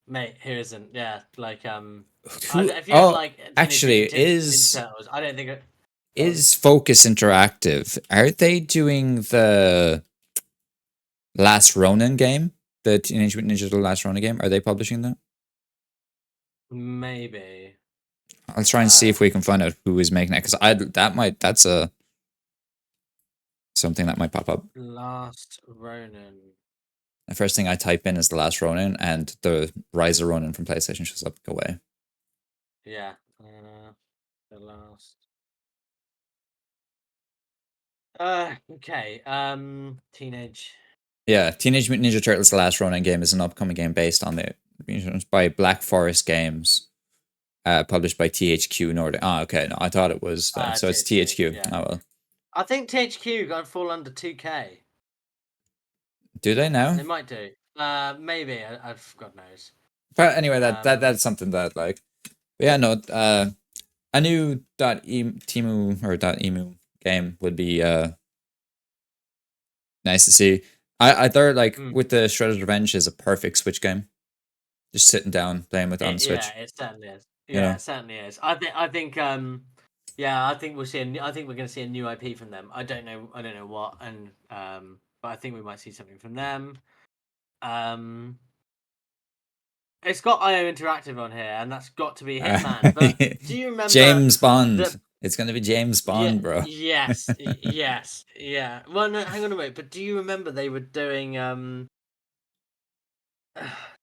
Mate, here isn't. Yeah, like Who? if you don't Oh, like Teenage actually, Mutant Ninja Turtles, I don't think it. Go on. is Focus Interactive? Are they doing the Last Ronin game? The Teenage Mutant Ninja Turtles Last Ronin game? Are they publishing that? Maybe. I'll try and see if we can find out who is making it, because that's a something that might pop up. Last Ronin. The first thing I type in is the Last Ronin, and the Rise of Ronin from PlayStation shows up. Go away. Yeah. The last. Okay. Teenage. Yeah, Teenage Mutant Ninja Turtles: The Last Ronin game is an upcoming game based on the by Black Forest Games, published by THQ Nordic. Ah, okay. No, I thought it was. So it's THQ. THQ. Yeah. Oh well. I think THQ gonna fall under 2K. Do they now? They might do. Maybe. God knows. But anyway, Um. that's something that like. But yeah, no. A new Timu or Emu game would be nice to see. I thought like Mm. with the Shredder's Revenge is a perfect Switch game. Just sitting down playing with it on the Yeah, Switch. it certainly is. You Yeah, know. it certainly is. Yeah, I think we'll see. I think we're going to see a new IP from them. I don't know. I don't know what, and but I think we might see something from them. Um, it's got IO Interactive on here, and that's got to be Uh, Hitman. But do you remember James the? Bond. It's gonna be James Yeah, Bond, bro. yes, yes, yeah. Well, no, hang on a minute. But do you remember they were doing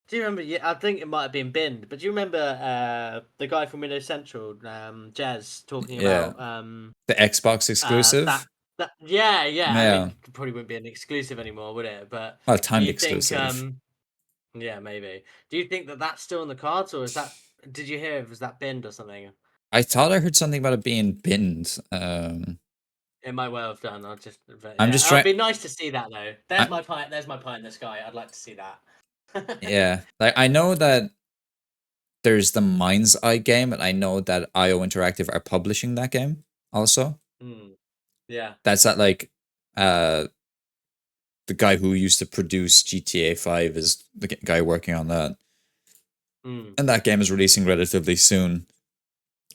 Do you remember? Yeah, I think it might have been binned, but do you remember the guy from Windows Central, Jazz, talking Yeah, about the Xbox that exclusive. yeah. I mean, Yeah, it probably wouldn't be an exclusive anymore, would it? But well, do timed you think exclusive. yeah, maybe. Do you think that that's still in the cards, or is that? Did you hear? Was that binned or something? I thought I heard something about it being binned. It might well have done. I'll just, but I'm yeah, just it'd trying. be nice to see that though. I, There's my pie in the sky. I'd like to see that. yeah, like I know that there's the Mind's Eye game, and I know that IO Interactive are publishing that game also. Hmm. Yeah. That's that like uh the guy who used to produce GTA 5 is the guy working on that. Hmm. And that game is releasing relatively soon.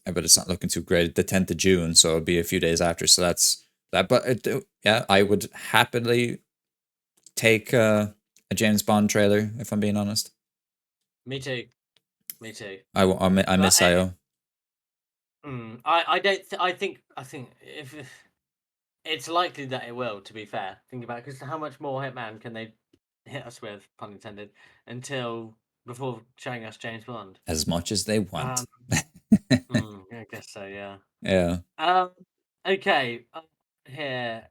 But it's not looking too great. The 10th of June, so it'll be a few days after. So that's that. But yeah, I would happily take a James Bond trailer if I'm being honest. Me too. Me too. I But miss IO. I don't. I think if it's likely that it will. To be fair, think about it, because how much more Hitman can they hit us with, pun intended, until before showing us James Bond? As much as they want. Um. I guess so. Yeah. Yeah. Um. Okay. Here.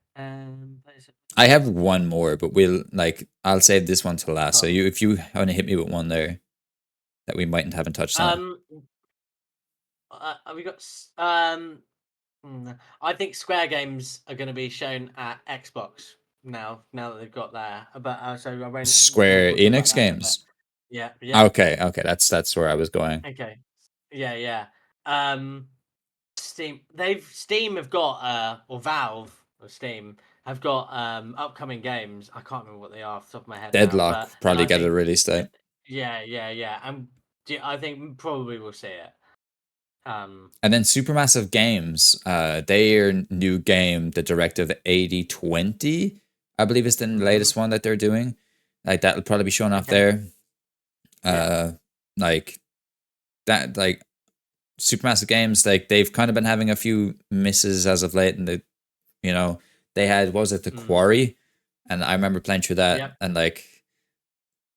I have one more, but I'll save this one to last. So Oh. you if you want to hit me with one there that we mightn't haven't touched on. Um. We got. I think Square games are going to be shown at Xbox now. Now that they've got there, but so I won't. Maybe Square we'll talk about Enix that in a bit. games. Yeah. Yeah. Okay, that's where I was going. Okay. Yeah. Yeah. Um. Steam have got or Valve or Steam have got upcoming games. I can't remember what they are off the top of my head now, but Deadlock and probably I get a think release uh, date. yeah, and I think probably we'll see it. Um. And then Supermassive Games, their new game, the Directive 8020, I believe is the Mhm. latest one that they're doing. Like that'll probably be shown off Okay. there. Yeah. Uh, like that, like Supermassive Games, like they've kind of been having a few misses as of late, and you know, they had what was it, the Mm. Quarry, and I remember playing through that, Yep. and like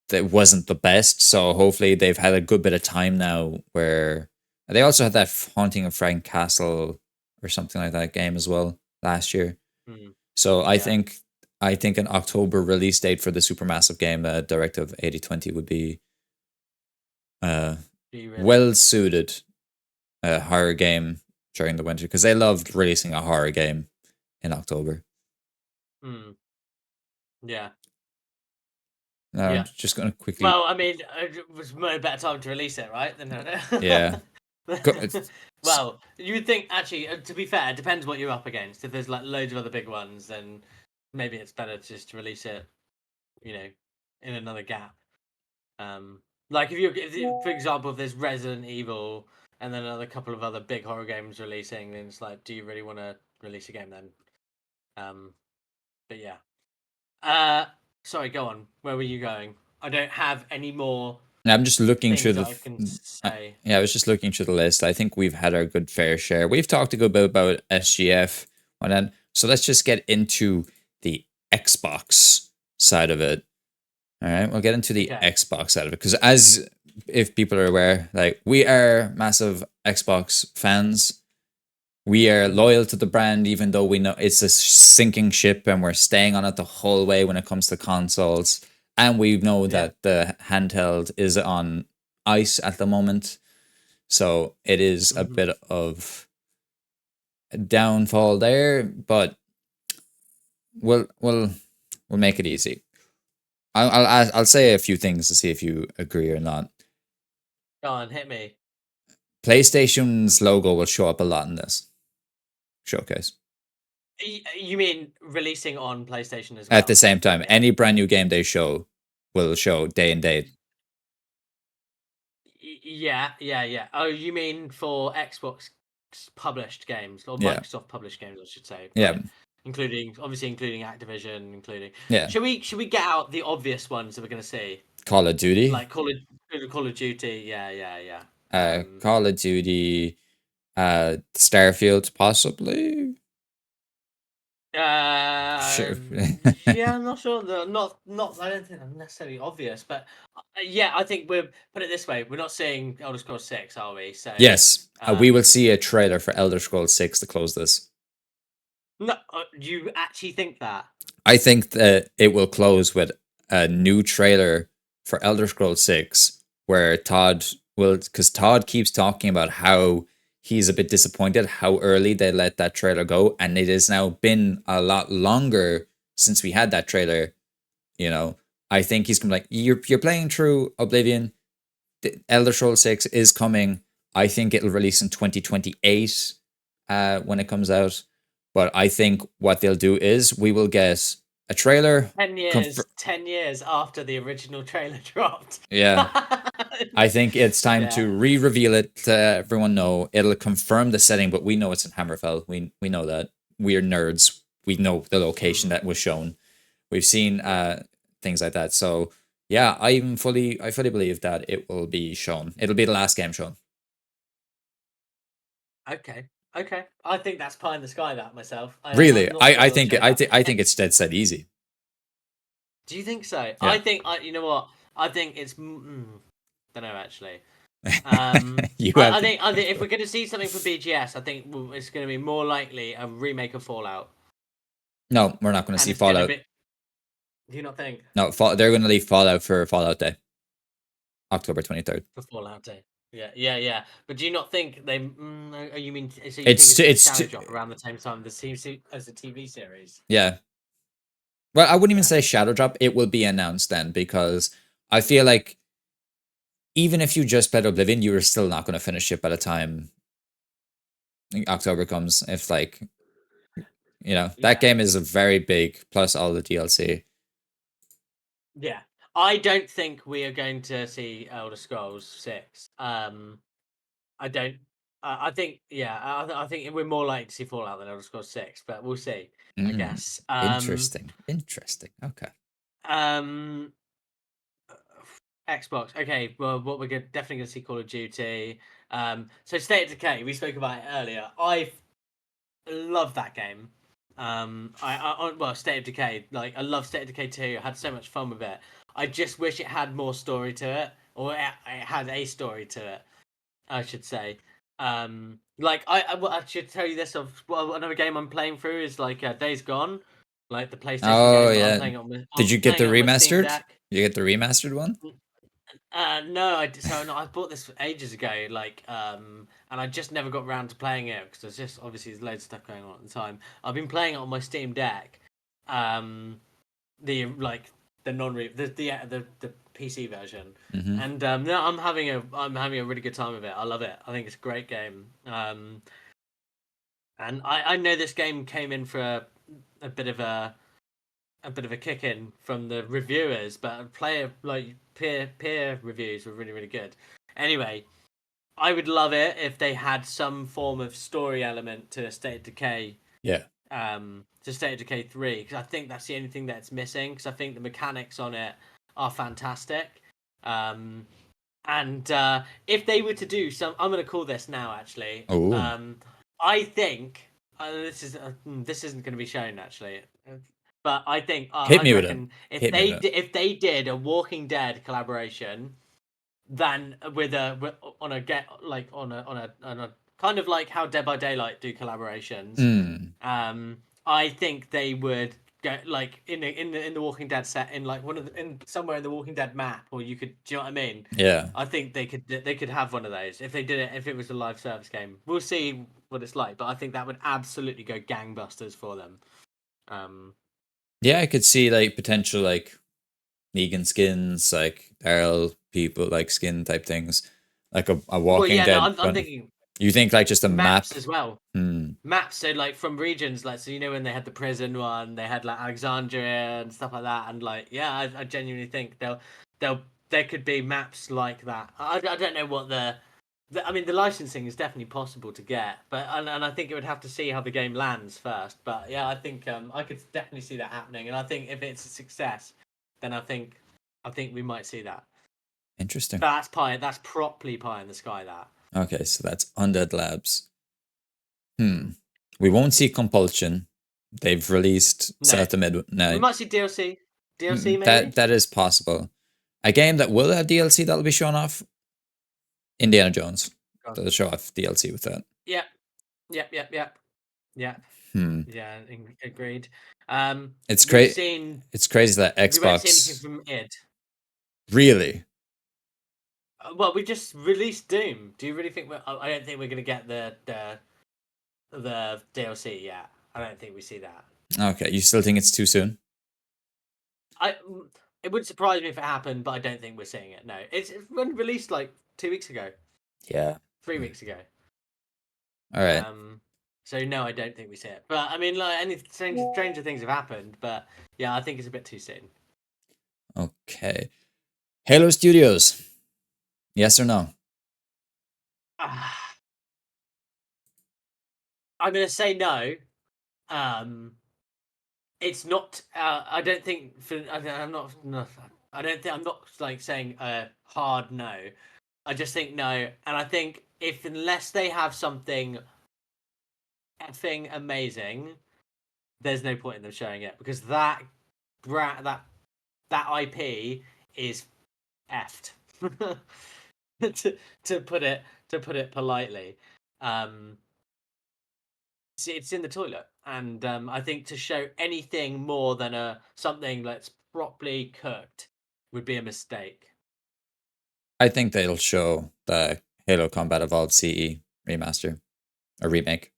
that wasn't the best. So hopefully they've had a good bit of time now where they also had that Haunting of Frank Castle or something like that game as well last year. Mm. So Yeah. I think an October release date for the Supermassive game, Directive 8020 would be uh Do you really? well suited horror game during the winter because they loved releasing a horror game in October. Mm. Yeah. Now I'm Yeah. just gonna quickly Well, I mean, it was no better time to release it, right? Than yeah. It's well, you would think actually. To be fair, it depends what you're up against. If there's like loads of other big ones, then maybe it's better just to release it, you know, in another gap. Um, like for example, if there's Resident Evil and then another couple of other big horror games releasing, then it's like, do you really want to release a game then? Um, but yeah. Uh, Sorry, go on. Where were you going? I don't have any more And I'm just looking through things the. that I can say. Yeah, I was just looking through the list. I think we've had our good fair share. We've talked a good bit about SGF, and then so let's just get into the Xbox side of it. All right, we'll get into the Okay. Xbox side of it because, as if people are aware, like we are massive Xbox fans. We are Hmm. loyal to the brand, even though we know it's a sinking ship, and we're staying on it the whole way when it comes to consoles. And we know Yeah. that the handheld is on ice at the moment, so it is a Hmm. bit of a downfall there. But we'll we'll we'll make it easy. I'll say a few things to see if you agree or not. Go on, hit me. PlayStation's logo will show up a lot in this showcase. You mean releasing on PlayStation as At the well? same time, Yeah. any brand new game they show will show day and date. Yeah. Oh, you mean for Xbox published games or Yeah, Microsoft published games, I should say, yeah, right? Including Activision, including. yeah. Should we get out the obvious ones that we're gonna see, Call of Duty, like Call of Duty? Yeah. Um. Call of Duty, Starfield, possibly. Sure. Yeah, I'm not sure. Not. I don't think they're necessarily obvious, but yeah, I think we're put it this way: we're not seeing Elder Scrolls 6, are we? So, Yes, we will um, see a trailer for Elder Scrolls 6 to close this. no, you actually think that? I think that it will close with a new trailer for Elder Scrolls 6 where Todd will, because Todd keeps talking about how he's a bit disappointed how early they let that trailer go. And it has now been a lot longer since we had that trailer. You know, I think he's gonna be like, you're playing through Oblivion. The Elder Scrolls 6 is coming. I think it'll release in 2028 when it comes out. But I think what they'll do is we will get a trailer. 10 years after the original trailer dropped. Yeah. I think it's time Yeah. to re-reveal it to everyone know. It'll confirm the setting, but we know it's in Hammerfell. We know that. We're nerds. We know the location that was shown. We've seen things like that. So yeah, I fully believe that it will be shown. It'll be the last game shown. Okay. Okay. I think that's pie in the sky. That myself. Really, I'm not sure I they'll think show that. I think it's dead set easy. Do you think so? Yeah. I think. You know what? I think it's. Don't know actually. You I, have I think. I think if we're going to see something for BGS, I think it's going to be more likely a remake of Fallout, no, we're not going to and see it's going to Fallout. be. Do you not think No, they're going to leave Fallout for Fallout Day, October 23rd. for Fallout Day? Yeah, yeah, yeah. But do you not think they? You mean so? You think It's it's going to it's shadow drop around the same time as the TV series? yeah. Well, I wouldn't even Yeah. say shadow drop. It will be announced then because I feel like even if you just played Oblivion, you are still not going to finish it by the time October comes. If like that Yeah. game is a very big plus all the DLC. Yeah. I don't think we are going to see Elder Scrolls 6. I don't. I think, yeah, I think we're more likely to see Fallout than Elder Scrolls 6, but we'll see, I Mm, guess. interesting. Okay. Um, Xbox. Okay, well, what we're definitely going to see Call of Duty. So State of Decay, we spoke about it earlier. I love that game. Well, State of Decay, like I love State of Decay 2. I had so much fun with it. I just wish it had more story to it, or it had a story to it, I should say. Like I should tell you this of another game I'm playing through is like Days Gone, like the PlayStation Oh game, but I'm yeah. playing it on my, Did I'm you get the playing it on my Steam remastered? Deck. You get the remastered one? No, I bought this ages ago, like, and I just never got around to playing it because there's just obviously there's loads of stuff going on at the time. I've been playing it on my Steam Deck, um, the like the non the PC version, Mm-hmm. and no, I'm having a really good time with it. I love it. I think it's a great game. And I know this game came in for a bit of a kick in from the reviewers, but peer reviews were really really good. Anyway, I would love it if they had some form of story element to State of Decay, Yeah. to State of Decay 3, because I think that's the only thing that's missing. Because I think the mechanics on it are fantastic. Um, and if they were to do some, I'm going to call this now. Actually, Oh, I think this isn't going to be shown actually, but I think hit I me with it. reckon if Hit me with it. if they did a Walking Dead collaboration, then on a get like on a kind of like how Dead by Daylight do collaborations. Mm, I think they would go like in the Walking Dead set in like one of in somewhere in the Walking Dead map, or you could, do you know what I mean? yeah. I think they could have one of those if they did it, if it was a live service game. We'll see what it's like, but I think that would absolutely go gangbusters for them. Um, Yeah, I could see like potential like Negan skins, like Daryl people like skin type things. Like a well, Walking yeah, no, Dead I'm one. thinking You think like just a map? maps as well. Hmm. Maps, so like from regions, like, so when they had the prison one, they had like Alexandria and stuff like that, and like, yeah, I genuinely think they'll there could be maps like that. I don't know what I mean, the licensing is definitely possible to get, but and I think it would have to see how the game lands first. But yeah, I think I could definitely see that happening, and I think if it's a success, then I think we might see that. Interesting. But that's properly pie in the sky. That. Okay, so that's Undead Labs. Hmm. We won't see Compulsion. they've released No, South to we Midnight. might see DLC. DLC maybe. That is possible. A game that will have DLC that'll be shown off, Indiana Jones. Go on. They'll show off DLC with that. Yep. Yeah. Hmm. Yeah. Agreed. It's We've crazy. seen. It's crazy that We won't see anything Xbox from id. really. Well, we just released Doom. Do you really think I don't think we're gonna get the DLC yet. I don't think we see that. Okay, you still think it's too soon? It would surprise me if it happened, but I don't think we're seeing it. No, it's been released like 2 weeks ago, Yeah. 3 weeks ago. All right. So no, I don't think we see it. But I mean, like any stranger things have happened. But yeah, I think it's a bit too soon. Okay. Halo Studios. Yes or no? I'm gonna say no. It's not. I don't think. I'm not. No, I don't think. I'm not like saying a hard no. I just think no, and I think if unless they have something effing amazing, there's no point in them showing it because that IP is effed. to put it politely. It's in the toilet, and I think to show anything more than something that's properly cooked would be a mistake. I think they'll show the Halo Combat Evolved CE remaster or remake.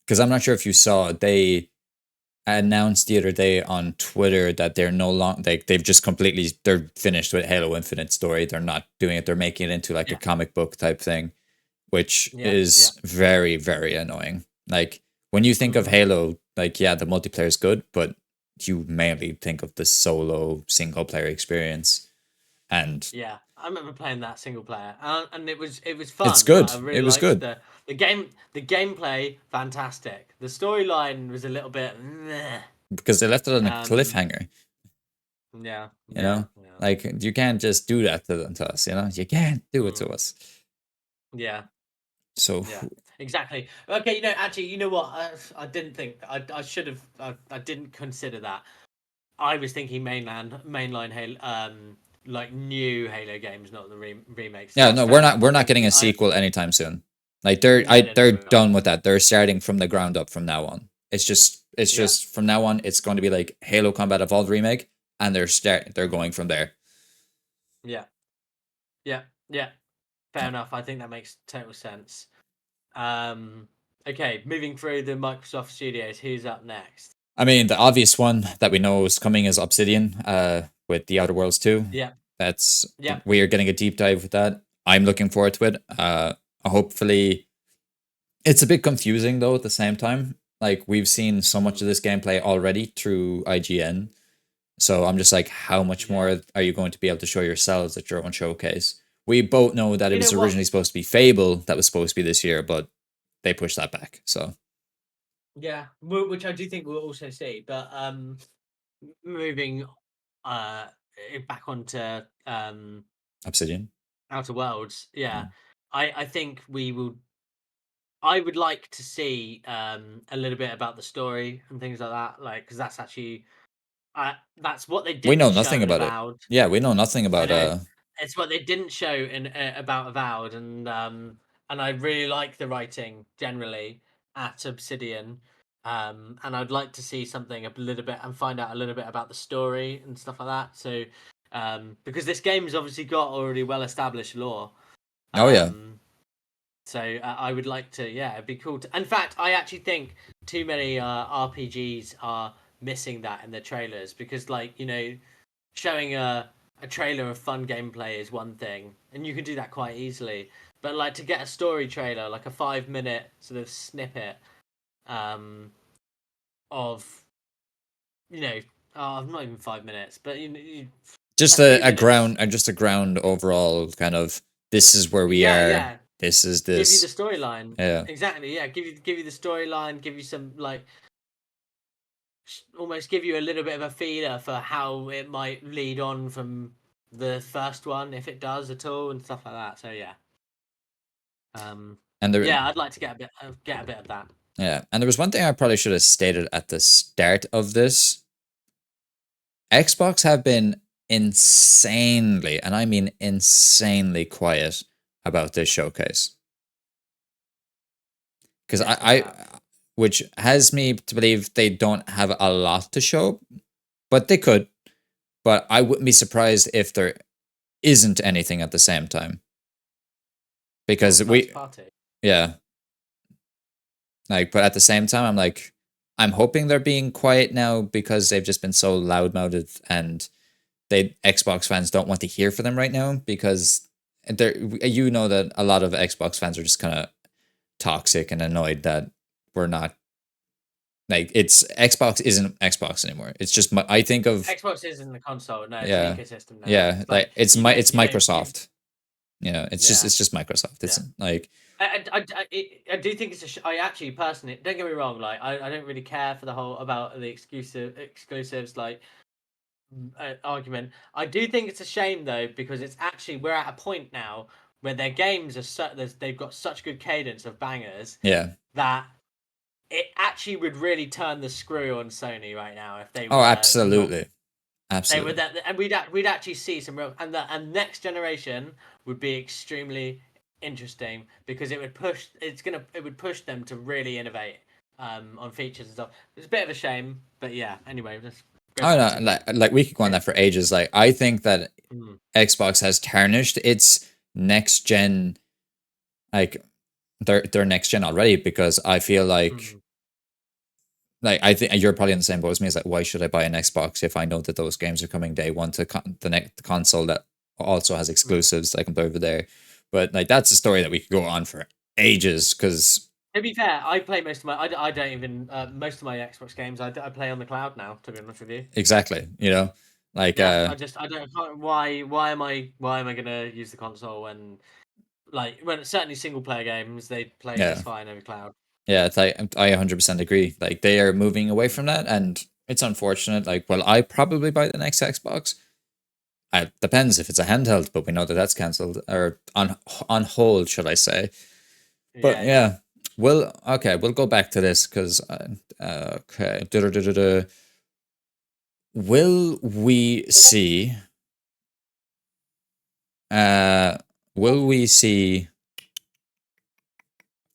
Because I'm not sure if you saw, they announced the other day on Twitter that they're no longer they've just completely they're finished with Halo Infinite story. They're not doing it. They're making it into like a comic book type thing, which is very, very annoying. Like when you think of Halo, like yeah, the multiplayer is good, but you mainly think of the solo single player experience. And yeah, I remember playing that single player, and it was fun. it's good. I really It was liked good. the game. The gameplay fantastic. The storyline was a little bit meh. Because they left it on a cliffhanger. Yeah, you know, like you can't just do that to us. You know, you can't do it to us. Yeah. So yeah, exactly. Okay, actually, you know what? I didn't think I should have. I didn't consider that. I was thinking mainline Halo, like new Halo games, not the remakes. yeah, That's no, fair enough. we're not getting a sequel anytime soon. Like they're No, they're we're not. done with that. They're starting from the ground up from now on. It's just from now on. It's going to be like Halo Combat Evolved remake, and they're going from there. Yeah. Fair enough. I think that makes total sense. Okay, moving through the Microsoft Studios. Who's up next? I mean, the obvious one that we know is coming is Obsidian, with The Outer Worlds 2. Yeah. That's Yep. we are getting a deep dive with that. I'm looking forward to it. Hopefully, it's a bit confusing though at the same time. Like we've seen so much of this gameplay already through IGN, so I'm just like, how much more are you going to be able to show yourselves at your own showcase? We both know that it was originally supposed to be Fable that was supposed to be this year, but they pushed that back. So yeah, which I do think we'll also see. But moving back onto Obsidian, Outer Worlds, I think we will. I would like to see a little bit about the story and things like that, like because that's actually that's what they didn't we know show nothing in about it. Avowed. Yeah, we know nothing I about know it's what they didn't show in about Avowed, and I really like the writing generally at Obsidian, and I'd like to see something a little bit and find out a little bit about the story and stuff like that. So, because this game has obviously got already well established lore. Oh yeah. So I would like to, it'd be cool. In fact, I actually think too many RPGs are missing that in the trailers because, like, showing a trailer of fun gameplay is one thing, and you can do that quite easily. But like to get a story trailer, like a 5-minute sort of snippet, of not even 5 minutes, but just a ground overall kind of, this is where we are. Yeah. This is Give you this. the storyline. Yeah. Exactly. Yeah. Give you the storyline. Give you some almost give you a little bit of a feeler for how it might lead on from the first one, if it does at all, and stuff like that. So yeah. And I'd like to get a bit of that. Yeah, and there was one thing I probably should have stated at the start of this. Xbox have been insanely, and I mean insanely quiet about this showcase. Because Yes, they have. which has me to believe they don't have a lot to show, but they could. But I wouldn't be surprised if there isn't anything at the same time. Well, Because first party. yeah, like, but at the same time, I'm hoping they're being quiet now because they've just been so loudmouthed, and Xbox fans don't want to hear for them right now because they're, you know, that a lot of Xbox fans are just kind of toxic and annoyed that we're not, like, it's Xbox isn't Xbox anymore. It's just I think of, Xbox isn't the console. No, it's an yeah, ecosystem now. yeah, It's like like it's you Microsoft. You know, yeah, it's just Microsoft. It's yeah. like, I do think it's I actually personally don't get me wrong. Like I don't really care for the whole about the exclusives like argument. I do think it's a shame though because it's actually we're at a point now where their games are they've got such good cadence of bangers yeah. that it actually would really turn the screw on Sony right now if they Oh, were not. absolutely, They were absolutely. that, and we'd actually see some real, and next generation would be extremely interesting because it would push them to really innovate on features and stuff. It's a bit of a shame, but yeah. Anyway, let's go Oh back no, to like we could go on that for ages. Like, I think that mm, Xbox has tarnished its next gen, like their next gen already, because I feel mm, like I think you're probably in the same boat as me. It's like, why should I buy an Xbox if I know that those games are coming day one to the next console that also has mm. exclusives I can play over there. But like, that's a story that we could go on for ages because To be fair, I play most of my. I don't even most of my Xbox games. I play on the cloud now. To be honest with you. exactly, you know, like Yeah, I don't. I can't, why am I gonna use the console when like when certainly single player games they play yeah, just fine over cloud. yeah. It's like, I 100% agree. Like, they are moving away Mm. from that, and it's unfortunate. Like, well, I probably buy the next Xbox. It depends if it's a handheld, but we know that that's cancelled or on hold, should I say? But Yeah, yeah. yeah, well, okay, we'll go back to this because okay, duh-duh-duh-duh-duh. Will we see? Uh, will we see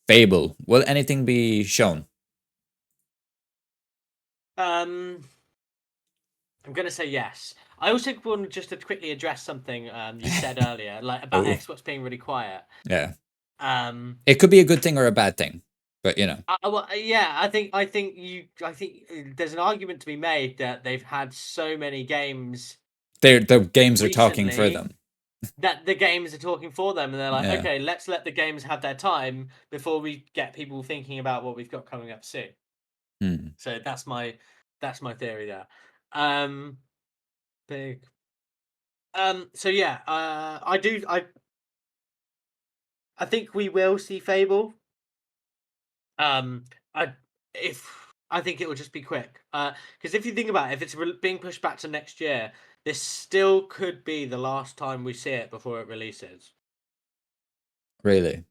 Fable? Will anything be shown? Um, I'm gonna say yes. I also want just to quickly address something you said earlier, like about Oh, Xbox being really quiet. yeah. Um, It could be a good thing or a bad thing, but you know, well, yeah, I think there's an argument to be made that they've had so many games the games are talking for recently them. that the games are talking for them, and they're like, Yeah. okay, let's let the games have their time before we get people thinking about what we've got coming up soon. Hmm. So that's my theory there. Um, big. So yeah, I think we will see Fable. I if I think it will just be quick. Because if you think about it, if it's being pushed back to next year, this still could be the last time we see it before it releases. Really?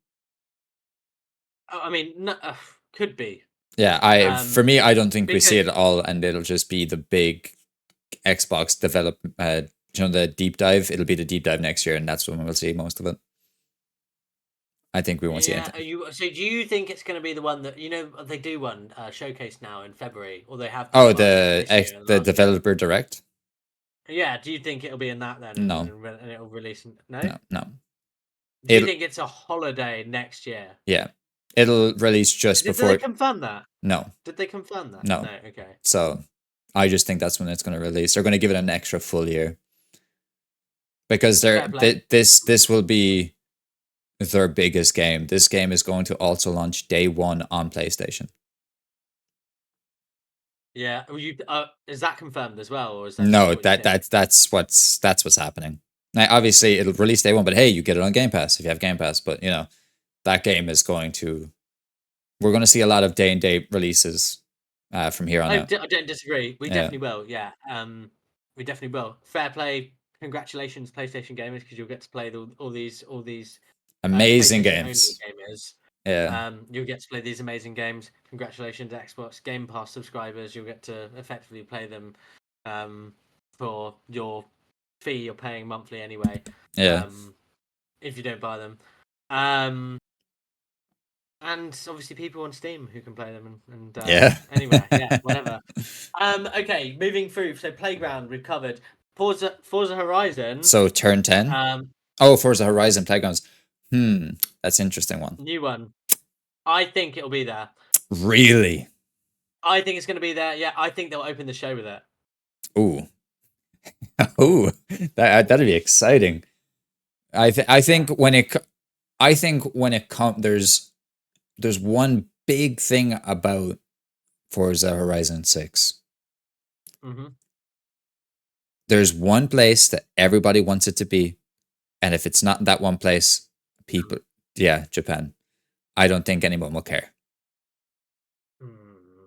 I mean, no, could be. Yeah. I For Um, me, I don't think we see because it at all, and it'll just be the big Xbox develop. The deep dive. It'll be the deep dive next year, and that's when we'll see most of it. I think we won't see yeah, anything. so do you think it's going to be the one that they do one showcase now in February, or they have done Oh, one this year and the last year? developer direct? Yeah, do you think it'll be in that then, No, and it'll release? No. no, no. Do you It think it's a holiday next year? Yeah, it'll release just Did they before. confirm that? No, Did they confirm that? no. No. Okay. So I just think that's when it's going to release. They're going to give it an extra full year because Fair play. this will be their biggest game. This game is going to also launch day one on PlayStation. Yeah. Is that confirmed as well, or is that just No, what you think? that's what's happening. Now, obviously, it'll release day one, but hey, you get it on Game Pass if you have Game Pass. But you know, that game is going to. We're going to see a lot of day and date releases from here on out. I don't disagree. We Yeah, definitely will. Yeah. We definitely will. Fair play. Congratulations, PlayStation gamers, because you'll get to play all these amazing PlayStation only games. gamers. Yeah. You'll get to play these amazing games. Congratulations, Xbox Game Pass subscribers. You'll get to effectively play them um, for your fee you're paying monthly anyway, Yeah. if you don't buy them. Um, and obviously people on Steam who can play them. Yeah. Anyway, yeah, whatever. Okay, moving through. So Playground we've covered. Forza Horizon. So turn 10. Um, Oh, Forza Horizon Playgrounds. That's an interesting one. New one. I think it'll be there. Really? I think it's going to be there. Yeah, I think they'll open the show with it. Ooh. Ooh. That'd be exciting. I Yeah. think when it comes, there's one big thing about Forza Horizon 6. Mm-hmm. There's one place that everybody wants it to be, and if it's not that one place, people, yeah, Japan. I don't think anyone will care. Hmm.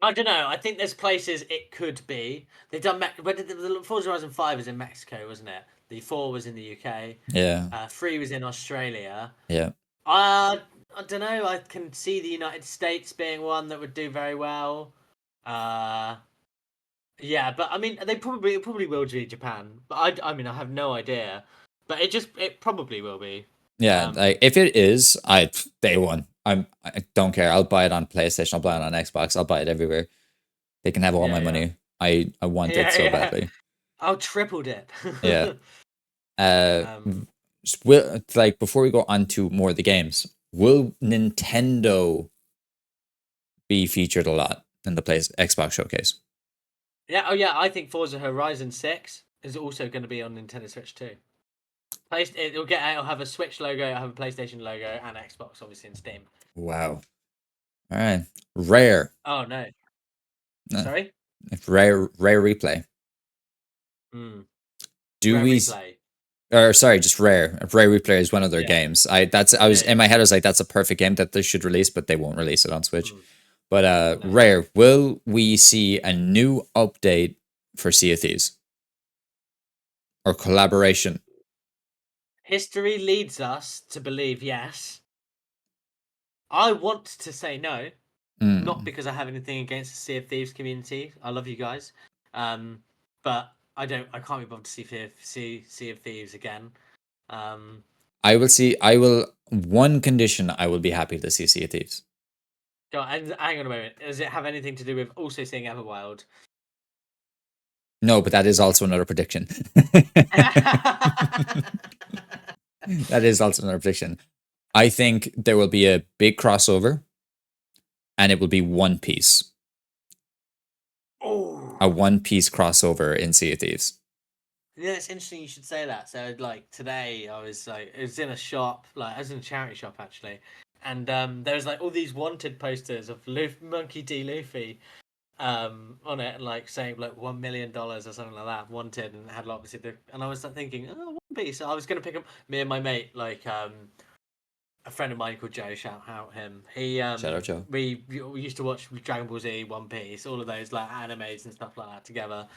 I don't know. I think there's places it could be. They've done. Where did the Forza Horizon 5 was in Mexico, wasn't it? The 4 was in the UK. Yeah, 3 was in Australia. yeah. I don't know. I can see the United States being one that would do very well. Uh, yeah, but I mean, it probably will be Japan. But I mean, I have no idea. But it probably will be. Yeah, Um, like if it is, day one. I don't care. I'll buy it on PlayStation. I'll buy it on Xbox. I'll buy it everywhere. They can have all yeah, my yeah, money. I want it yeah, so yeah. badly. I'll triple dip. Yeah. Uh, um, will like before we go on to more of the games, will Nintendo be featured a lot in the place Xbox showcase? yeah, oh yeah, I think Forza Horizon 6 is also going to be on Nintendo Switch too. It'll have a Switch logo, it'll have a PlayStation logo, and Xbox obviously in Steam. Wow. All right. Rare. Oh no, Uh, sorry. rare replay. Hmm. Do Rare we replay. or sorry, just Rare. Rare Replay is one of their Yeah, games. I yeah, was in yeah. my head. I was like, that's a perfect game that they should release, but they won't release it on Switch. Hmm. But No. Rare, will we see a new update for Sea of Thieves or collaboration? History leads us to believe yes. I want to say no, not Mm. because I have anything against the Sea of Thieves community. I love you guys, but I don't. I can't be bothered to see Sea of Thieves again. Um, I will see. I will. One condition, I will be happy to see Sea of Thieves. Go on, and hang on a moment. Does it have anything to do with also seeing Everwild? No, but that is also another prediction. That is also another prediction. I think there will be a big crossover, and it will be One Piece. Oh, A One Piece crossover in Sea of Thieves. yeah, it's interesting you should say that. So, like today, I was in a shop, like I was in a charity shop actually, and there was like all these wanted posters of Monkey D. Luffy, on it, and like saying like $1 million or something like that, wanted, and it had like, obviously and I was like thinking, oh, One Piece. So I was gonna pick up me and my mate, like a friend of mine called Joe, shout out him. Shout out, Joe. We used to watch Dragon Ball Z, One Piece, all of those like animes and stuff like that together.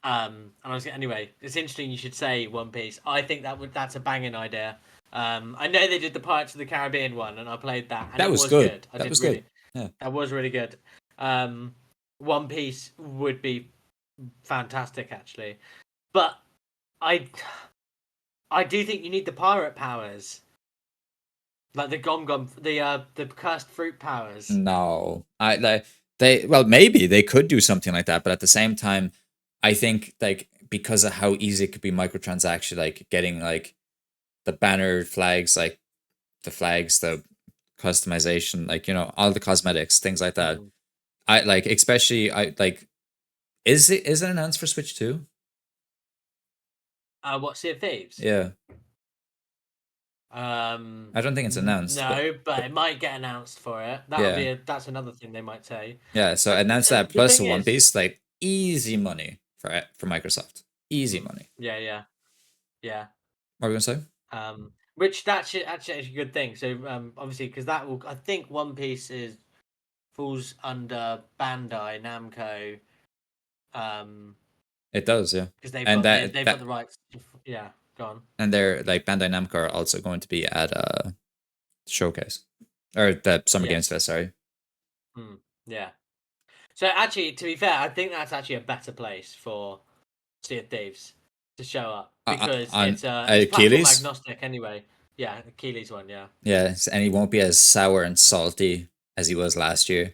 And I was anyway. It's interesting you should say One Piece. I think that's a banging idea. I know they did the Pirates of the Caribbean one, and I played that, and That it was was good. good. I That did was good. really. Yeah. That was really good. One Piece would be fantastic, actually, but I I do think you need the pirate powers, like the Gom Gom, the cursed fruit powers. No, I like they. Well, maybe they could do something like that, but at the same time, I think like because of how easy it could be microtransaction, like getting like the banner flags, like the flags, the customization, like all the cosmetics, things like that. Mm. I like especially I like. Is it announced for Switch 2? What, Sea of Thieves? Yeah, I don't think it's announced, but No, but it might get announced for it. yeah, That's another thing they might say. yeah. So But announce that the plus thing the One is, Piece, like easy money for Microsoft. Easy mm, money. yeah, yeah, yeah. What are we gonna say? Which that's actually a good thing. So obviously, because that will, I think One Piece is falls under Bandai Namco, It does, yeah. because And they've got the rights. Yeah, go on. and they're like Bandai Namco are also going to be at showcase or the Summer Yeah. Games Fest. Sorry. Yeah. So actually, to be fair, I think that's actually a better place for Sea of Thieves to show up because On it's platform Keeley's. agnostic anyway. Yeah, the Keeley's one. Yeah. Yeah, and he won't be as sour and salty as he was last year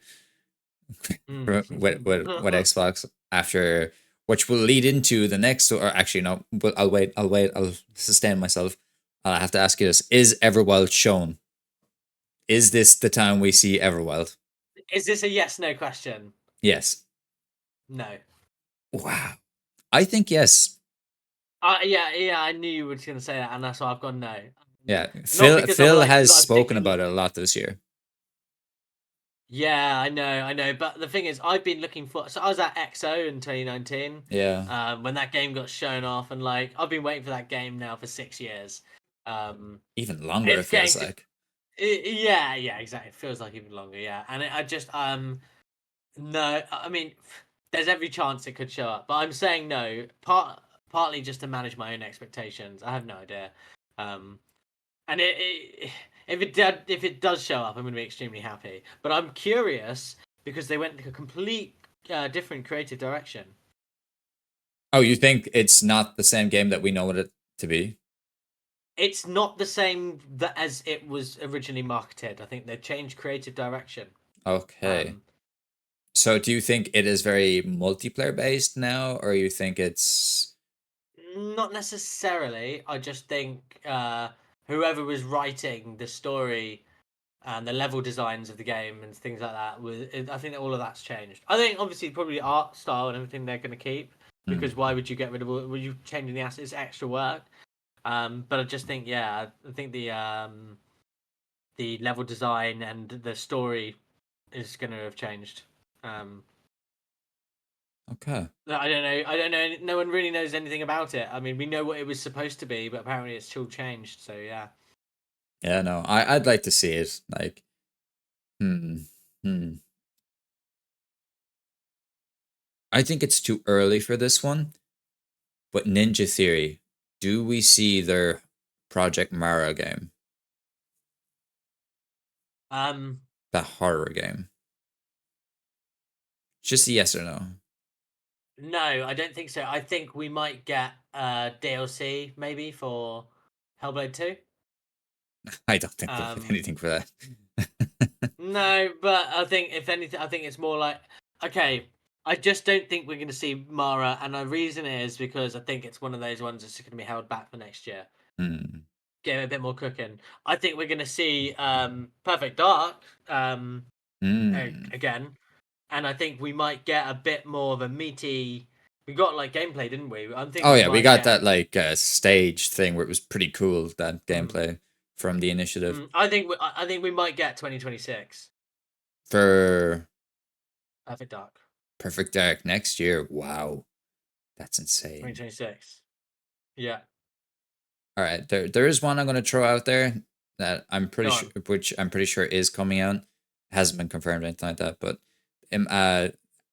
with Xbox after, which will lead into the next. Or actually, no, but I'll wait. I'll wait. I'll sustain myself. I have to ask you this: is Everwild shown? Is this the time we see Everwild? Is this a yes/no question? Yes. No. Wow. I think yes. Yeah. I knew you were going to say that, and that's why I've gone no. Yeah. Not Phil because I'm Phil like has I'm spoken particularly. about it a lot this year. Yeah, I know. But the thing is, I've been looking for. So I was at XO in 2019, Yeah. when that game got shown off, and like I've been waiting for that game now for 6 years. Um, Even longer, it it's feels getting to. like. Yeah, exactly. It feels like even longer. Yeah, and I just no. I mean, there's every chance it could show up, but I'm saying no. Partly just to manage my own expectations. I have no idea. Um, and if it does show up, I'm going to be extremely happy. But I'm curious because they went a complete different creative direction. Oh, you think it's not the same game that we know it to be? It's not the same as it was originally marketed. I think they changed creative direction. Okay. Um, So do you think it is very multiplayer based now, or you think it's Not necessarily. I just think whoever was writing the story and the level designs of the game and things like that I think that all of that's changed. I think obviously probably art style and everything they're going to keep because hmm, why would you get rid of all? Were you changing the assets? Extra work. But I just think I think the level design and the story is going to have changed. Um, okay? I don't know. I don't know. No one really knows anything about it. I mean, we know what it was supposed to be, but apparently it's still changed. So yeah. Yeah, no, I'd like to see it. Like, hmm, hmm. I think it's too early for this one, but Ninja Theory, do we see their Project Mara game, Um, the horror game? Just a yes or no. no, I don't think so. I think we might get DLC maybe for Hellblade 2. I don't think we'll get Um, anything for that. no, but I think if anything, I think it's more like okay. I just don't think we're going to see Mara, and the reason is because I think it's one of those ones that's going to be held back for next year. Hmm. Get a bit more cooking. I think we're going to see Perfect Dark Hmm. again, and I think we might get a bit more of a meaty. We got like gameplay, didn't we? I think Oh we yeah, we might got get. that like stage thing where it was pretty cool, that Mm, gameplay from the initiative I think we might get 2026 for Perfect Dark. Perfect Dark next year. Wow, that's insane. 2026. Yeah, All right, there is one I'm gonna throw out there that I'm pretty go sure, on. which I'm pretty sure is coming out. Hasn't been confirmed or anything like that, but um, uh,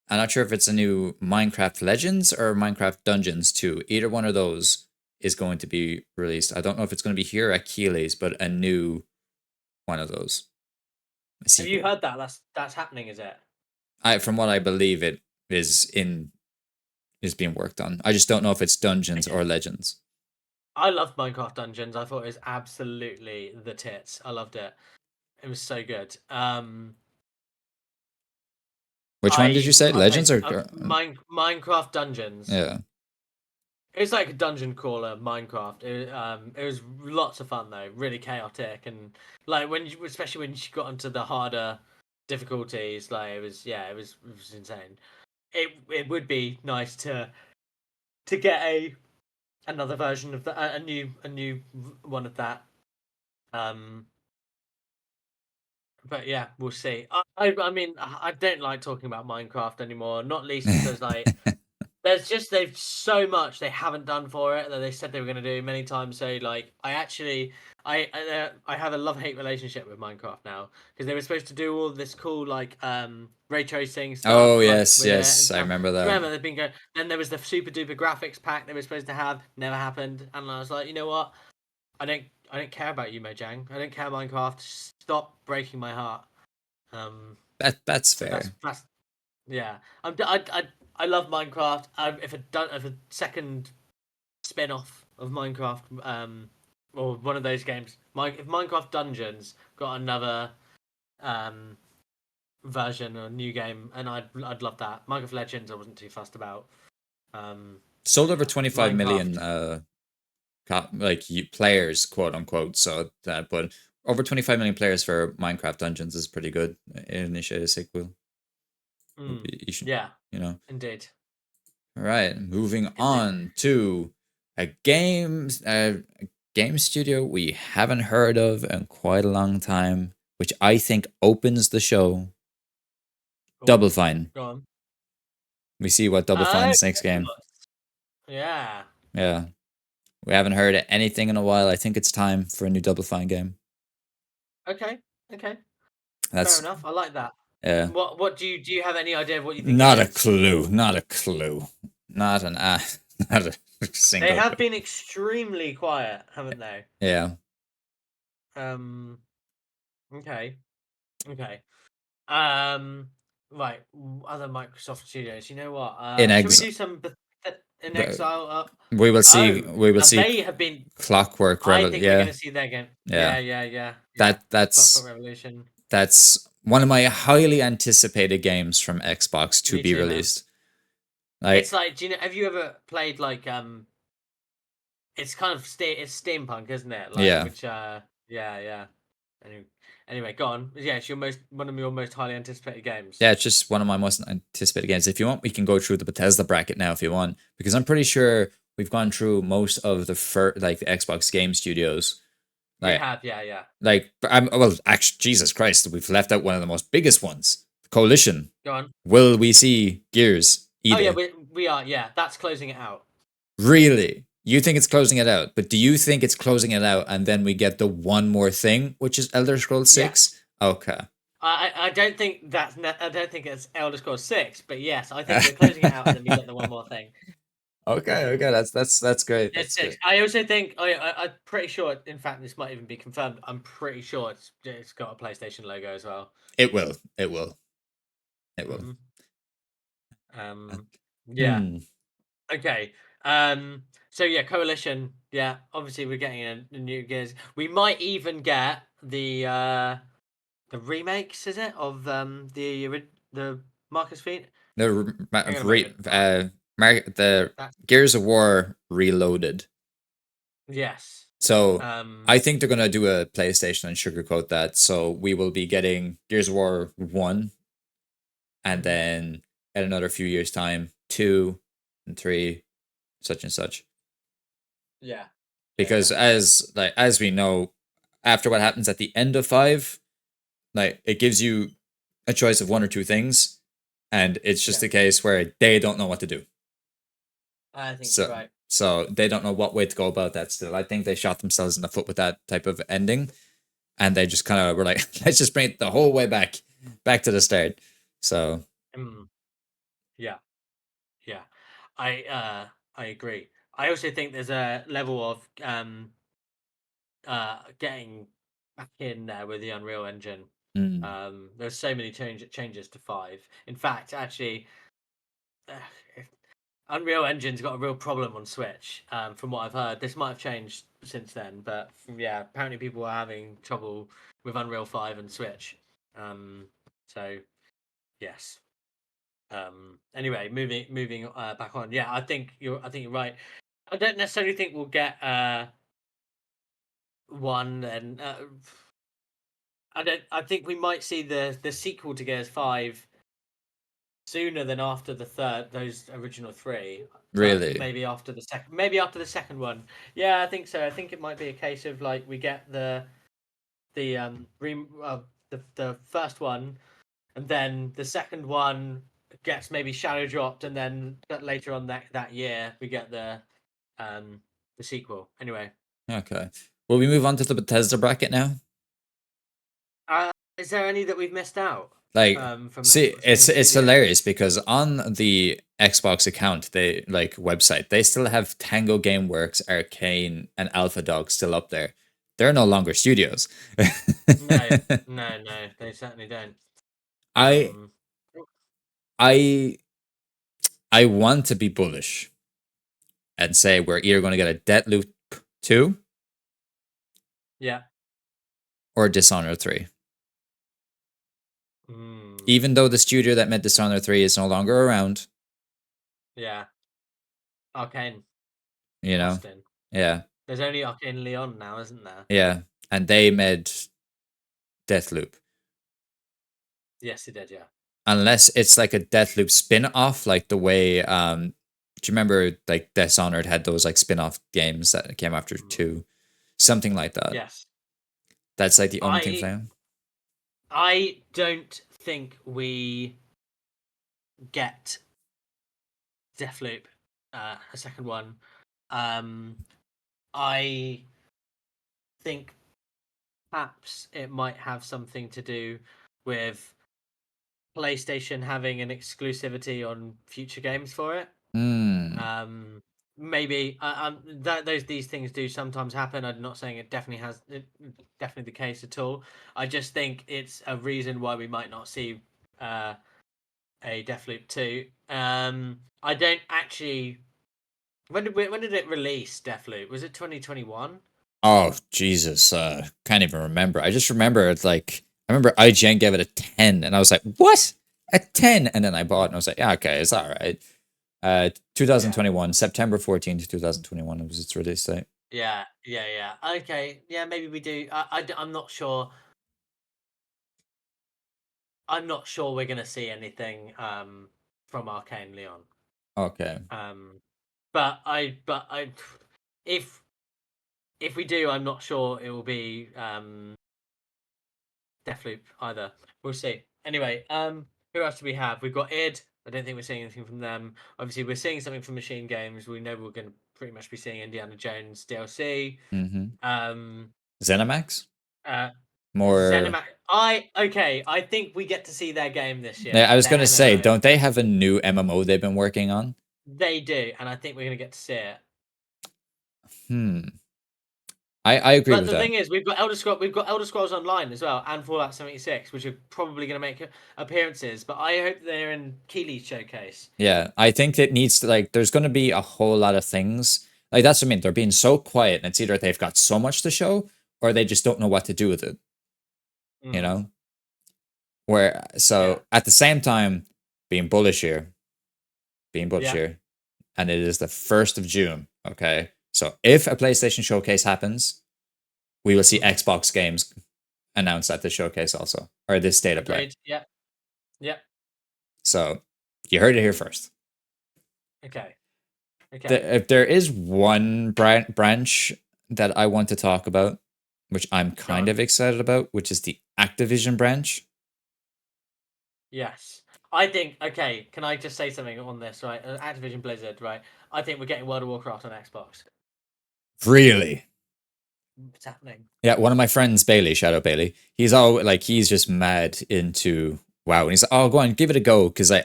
I'm not sure if it's a new Minecraft Legends or Minecraft Dungeons 2. Either one of those is going to be released. I don't know if it's going to be here at Keeley's, but a new one of those, a Have you sequel. heard that? That's happening, is it? From what I believe, it is being worked on. I just don't know if it's Dungeons or Okay. Legends. I loved Minecraft Dungeons. I thought it was absolutely the tits. I loved it. It was so good. Which one did you say? I Legends played or Minecraft Dungeons. yeah? It was like a dungeon crawler Minecraft. It was lots of fun though, really chaotic and like especially when you got into the harder difficulties, like it was insane. It would be nice to get another version of that, a new one of that. Um, but yeah, we'll see. I mean, I don't like talking about Minecraft anymore, not least because like they've so much they haven't done for it that they said they were going to do many times. So like, I have a love hate relationship with Minecraft now because they were supposed to do all this cool like ray tracing Oh stuff like yes, with it and yes, I stuff. remember Do you that. remember they've been going? Then there was the super duper graphics pack they were supposed to have, never happened, and I was like, you know what? I don't. I don't care about you, Mojang. I don't care Minecraft. Stop breaking my heart. Um, That's so that's fair. that's yeah. I love Minecraft. If a second spin-off of Minecraft, or one of those games, if Minecraft Dungeons got another um version or new game, and I'd love that. Minecraft Legends I wasn't too fussed about. Sold over Yeah, 25 Minecraft. million like players, quote unquote. So that, but over 25 million players for Minecraft Dungeons is pretty good. Initiate a sequel would be, you should, Yeah, you know. indeed, All right, moving indeed. on to a game studio we haven't heard of in quite a long time, which I think opens the show. Go Double on, Fine. go on. We see what Double Oh, Fine's next game. yeah. Yeah, we haven't heard anything in a while. I think it's time for a new Double Fine game. Okay, okay. Fair That's enough. I like that. yeah. What do you have any idea of what you think it Not a is? clue. Not a clue. Not an not a They single have clue. been extremely quiet, haven't they? Yeah. Um. Okay. Okay. Um. Right. Other Microsoft studios. You know what? In Should we ex do some in the, Exile? we will see Oh, we will now see they have been. Clockwork I Rebel. think we're Yeah. going to see their game. Yeah. Yeah. Yeah. Yeah. Yeah. That Clockwork that's Revolution. that's one of my highly anticipated games from Xbox to Me be too, man. released. Like It's like, do you know? Have you ever played like It's kind of it's steampunk, isn't it? Like, yeah. which yeah, yeah. Anyway, anyway, go on. Yeah, it's one of your most highly anticipated games. Yeah, it's just one of my most anticipated games. If you want, we can go through the Bethesda bracket now if you want, because I'm pretty sure we've gone through most of the like the Xbox game studios. We Like have, yeah, yeah. well, actually, Jesus Christ, we've left out one of the most biggest ones, the Coalition. Go on. Will we see Gears Oh yeah, either? we are. Yeah, that's closing it out. Really? You think it's closing it out, but do you think it's closing it out and then we get the one more thing, which is Elder Scrolls Yes. 6? Okay. I don't think I don't think it's Elder Scrolls 6, but yes, I think we're closing it out and then we get the one more thing. Okay, that's great. It's That's six. great. I also think I'm pretty sure. In fact, this might even be confirmed. I'm pretty sure it's got a PlayStation logo as well. It will. It will. It will. hmm Yeah. Hmm. Okay. So yeah, Coalition. Yeah. Obviously, we're getting a new Gears. We might even get the remakes. Is it of the Marcus Feet? Hang on a moment. The That Gears of War Reloaded. yes. So Um. I think they're gonna do a PlayStation and sugarcoat that. So we will be getting Gears of War 1 and mhm, then at another few years' time, 2 and 3, such and such. Yeah. Yeah. Because as we know, after what happens at the end of 5, like it gives you a choice of one or two things, and it's Yeah. just a case where they don't know what to do. I think you're So right. so they don't know what way to go about that still. I think they shot themselves in the foot with that type of ending. And they just kind of were like, let's just bring it the whole way back to the start. So Mm, yeah. Yeah. I agree. I also think there's a level of getting back in there with the Unreal Engine. mm, There's so many changes to 5. In fact, actually, uh, Unreal Engine's got a real problem on Switch. From what I've heard, this might have changed since then, but yeah, apparently people are having trouble with Unreal 5 and Switch. So yes. Anyway, moving back on. Yeah, I think you're right. I don't necessarily think we'll get one and I think we might see the sequel to Gears 5 sooner than after the third those original 3, but really. maybe after the second one. Yeah, I think so. I think it might be a case of like we get the the first one, and then the second one gets maybe shadow dropped, and then later on that year we get the sequel. Anyway, Okay. Will we move on to the Bethesda bracket now? is there any that we've missed out Like, from see, Xbox Game it's Studio? hilarious because on the Xbox account, they like website, they still have Tango Gameworks, Arcane, and Alpha Dog still up there. they're no longer studios. No, no, they certainly don't. I Um, I I want to be bullish and say we're either going to get a Deathloop 2 yeah. or Dishonored 3. Mm, Even though the studio that made Dishonored 3 is no longer around, yeah. Arcane, you know. Austin. Yeah. There's only Arcane Leon now, isn't there? Yeah. And they made Deathloop. Yes, he did. Yeah. Unless it's like a Deathloop spin-off, like the way do you remember like Dishonored had those like spin-off games that came after Mm, 2? Something like that. yes. That's like the only thing I playing. I don't think we get Deathloop, a second one. I think perhaps it might have something to do with PlayStation having an exclusivity on future games for it. Hmm. Um, maybe these things do sometimes happen. I'm not saying it definitely has definitely the case at all. I just think it's a reason why we might not see a Deathloop 2. I don't actually. When did it release? Deathloop, was it 2021? Oh Jesus, can't even remember. I just remember it's like I remember IGN gave it a 10, and I was like, "What? A 10?" And then I bought it, and I was like, "Yeah, okay, it's all right." Yeah. 2021, September 14th, 2021 was its release date. Yeah. Okay, yeah, maybe we do. I'm not sure. I'm not sure we're gonna see anything from Arcane Leon. Okay. Um, but I, if if we do, I'm not sure it will be Deathloop either. We'll see. Anyway, who else do we have? We've got id. I don't think we're seeing anything from them. Obviously, we're seeing something from Machine Games. We know we're going to pretty much be seeing Indiana Jones DLC. Mm-hmm. Um, ZeniMax? uh, More. Zenimax. I think we get to see their game this year. Yeah, I was Their gonna say, MMO. don't they have a new MMO they've been working on? They do, and I think we're going to get to see it. Hmm. I agree But with the that. thing is, we've got Elder Scrolls Online as well, and Fallout 76, which are probably going to make appearances. But I hope they're in Keighley's showcase. Yeah, I think it needs to like. There's gonna be a whole lot of things. Like that's what I mean. They're being so quiet, and it's either they've got so much to show, or they just don't know what to do with it. You Hmm. know. Where Yeah, so at the same time, being bullish here, being bullish yeah. here, and it is the 1st of June. Okay, so if a PlayStation showcase happens, we will see Hmm. Xbox games announced at the showcase also, or this state of play. Agreed. Yeah, yeah. So you heard it here first. Okay, okay. If there is one branch that I want to talk about, which I'm Go kind on. of excited about, which is the Activision branch. Yes, I think. Okay, can I just say something on this? Right, Activision Blizzard. Right, I think we're getting World of Warcraft on Xbox. Really? It's happening. Yeah, one of my friends, Bailey, Shadow Bailey, he's all like he's just mad into WoW, and he's like, "Oh, go on, give it a go," because I'm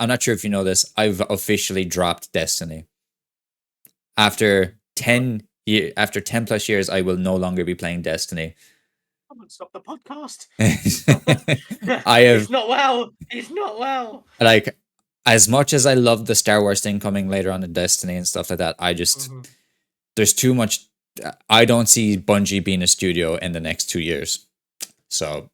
not sure if you know this, I've officially dropped Destiny after What? 10 plus years. I will no longer be playing Destiny. Come on, stop the podcast. I It's have not well. It's not well. like as much as I love the Star Wars thing coming later on in Destiny and stuff like that. I just Hmm. there's too much. I don't see Bungie being a studio in the next 2 years. So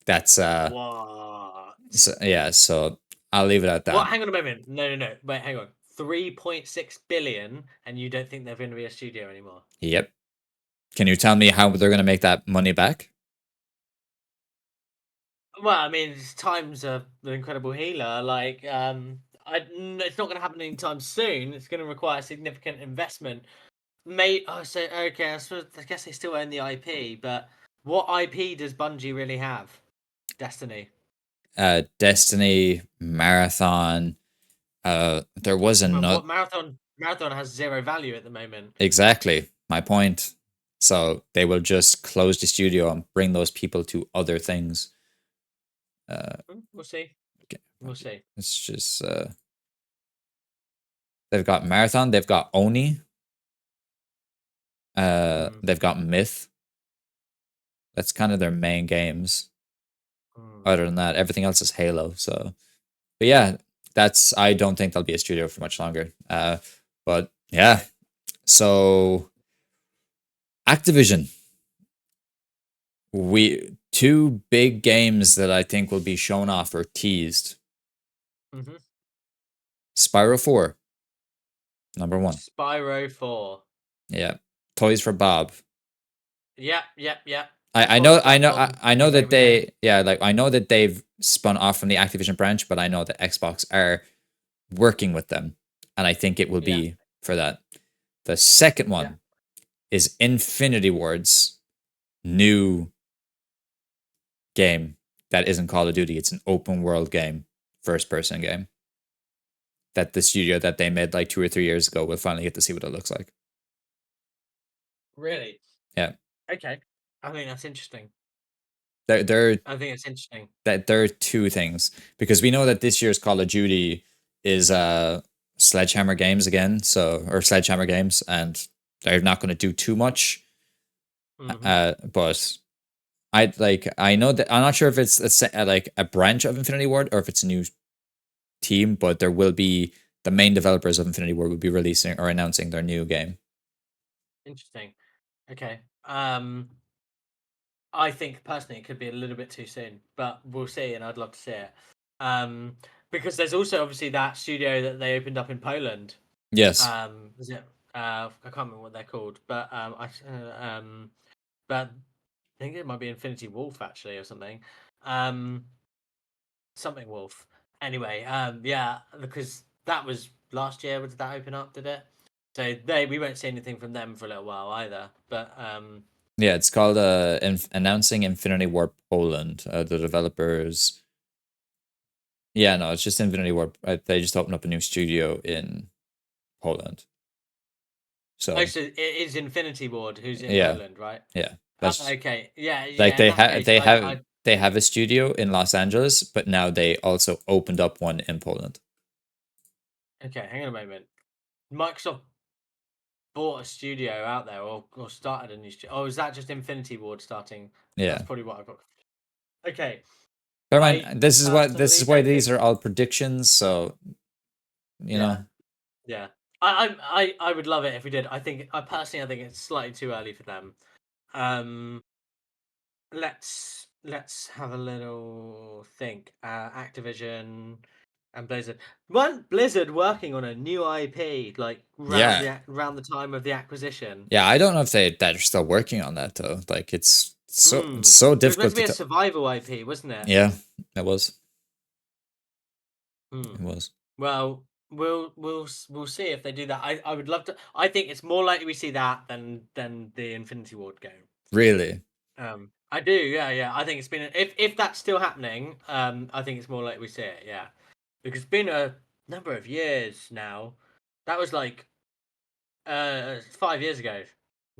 that's What? yeah. So I'll leave it at What? that. Hang on a moment. No. Wait, hang on. 3.6 billion, and you don't think they're going to be a studio anymore? Yep. Can you tell me how they're gonna make that money back? Well, I mean, times are the incredible healer. Like, it's not going to happen anytime soon. It's going to require significant investment. So okay. I guess they still own the IP, but what IP does Bungie really have? Destiny. Destiny Marathon. There was But another. what Marathon has zero value at the moment. Exactly my point. So they will just close the studio and bring those people to other things. We'll see. Okay, We'll see. it's just they've got Marathon, they've got Oni. Mm, They've got Myth. That's kind of their main games. mm. Other than that, everything else is Halo. So, but yeah, that's. I don't think they'll be a studio for much longer. But yeah, so Activision, we two big games that I think will be shown off or teased. Hmm. Spyro 4, number one. Spyro 4. Yeah. Toys for Bob. Yep, yep, yep. I Xbox know I know platform. I know Here that we go. they yeah, like I know that they've spun off from the Activision branch, but I know that Xbox are working with them. And I think it will Yeah, be for that. The second yeah. one is Infinity Ward's new game that isn't Call of Duty. It's an open world game, first person game. That the studio that they made like 2 or 3 years ago will finally get to see what it looks like. Really? Yeah. Okay. I think that's interesting. There I think it's interesting. that there are two things because we know that this year's Call of Duty is Sledgehammer Games again, so or Sledgehammer Games, and they're not going to do too much. Hmm. But I know that I'm not sure if it's like a branch of Infinity Ward or if it's a new team, but there will be the main developers of Infinity Ward will be releasing or announcing their new game. Interesting. Okay. I think personally it could be a little bit too soon, but we'll see, and I'd love to see it. Um, because there's also obviously that studio that they opened up in Poland. Yes. Was it? I can't remember what they're called, but but I think it might be Infinity Wolf actually or something. Um, something Wolf. Anyway, yeah, because that was last year. Did that open up? Did it? So we won't see anything from them for a little while either. But Yeah, it's called announcing Infinity Ward Poland. The developers. Yeah, no, it's just Infinity Ward. They just opened up a new studio in Poland. oh, So so it is Infinity Ward who's in yeah, Poland, right? yeah. That's Okay, yeah, like yeah. In that case, I they have a studio in Los Angeles, but now they also opened up one in Poland. okay. Hang on a moment. Microsoft bought a studio out there, or started a new studio. Oh, is that just Infinity Ward starting? That's Yeah. probably what I got. Okay, Bear in I mind, this personally is why don't these think. are all predictions. So you Yeah, know, yeah. I would love it if we did. I personally I think it's slightly too early for them. Um, let's have a little think. Activision and Blizzard. Weren't Blizzard working on a new IP like yeah, around the time of the acquisition? yeah. I don't know if they're still working on that though. Like it's Hmm. so It was meant difficult to to be a tell. survival IP, wasn't it? Yeah, it was. Hmm. It was Well, we'll see if they do that. I would love to. I think it's more likely we see that than the Infinity Ward game. really. I do. Yeah, yeah. I think it's been if that's still happening. I think it's more likely we see it. Yeah, because it's been a number of years now. That was like 5 years ago.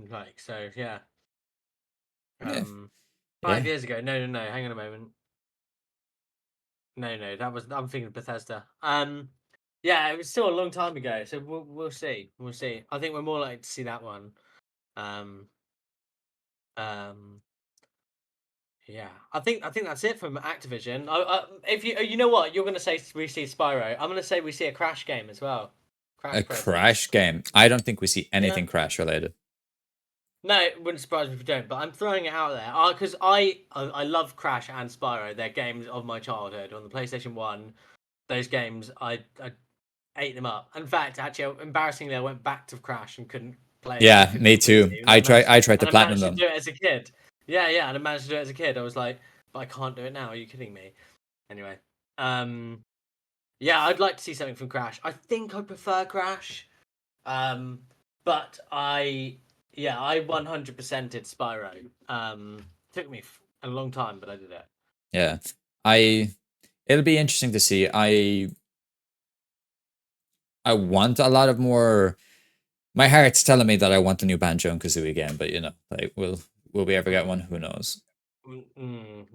Like so, yeah. Yeah, Um, five yeah. years ago. No, no, no. Hang on a moment. No, no, that was I'm thinking Bethesda. Yeah, it was still a long time ago, so we'll see. We'll see. I think we're more likely to see that one. Um, um, yeah, I think that's it from Activision. If you know what you're gonna say, we see Spyro. I'm gonna say we see a Crash game as well. A Crash Programs. Crash game. I don't think we see Yeah. anything Crash related. No, it wouldn't surprise me if we don't. But I'm throwing it out there because I love Crash and Spyro. They're games of my childhood on the PlayStation One. Those games I ate them up. In fact, actually, embarrassingly, I went back to Crash and couldn't play it. I Yeah, couldn't me complete too. it. I tried to And I platinum managed to them. do it as a kid. Yeah, yeah, and I managed to do it as a kid. I was like, but I can't do it now. Are you kidding me? Anyway, um, yeah, I'd like to see something from Crash. I think I prefer Crash, um, but yeah, I 100% did Spyro. Took me a long time, but I did it. Yeah. I it'll be interesting to see. I want a lot of more. My heart's telling me that I want a new Banjo and Kazooie game, but like will we ever get one? Mm, Who knows?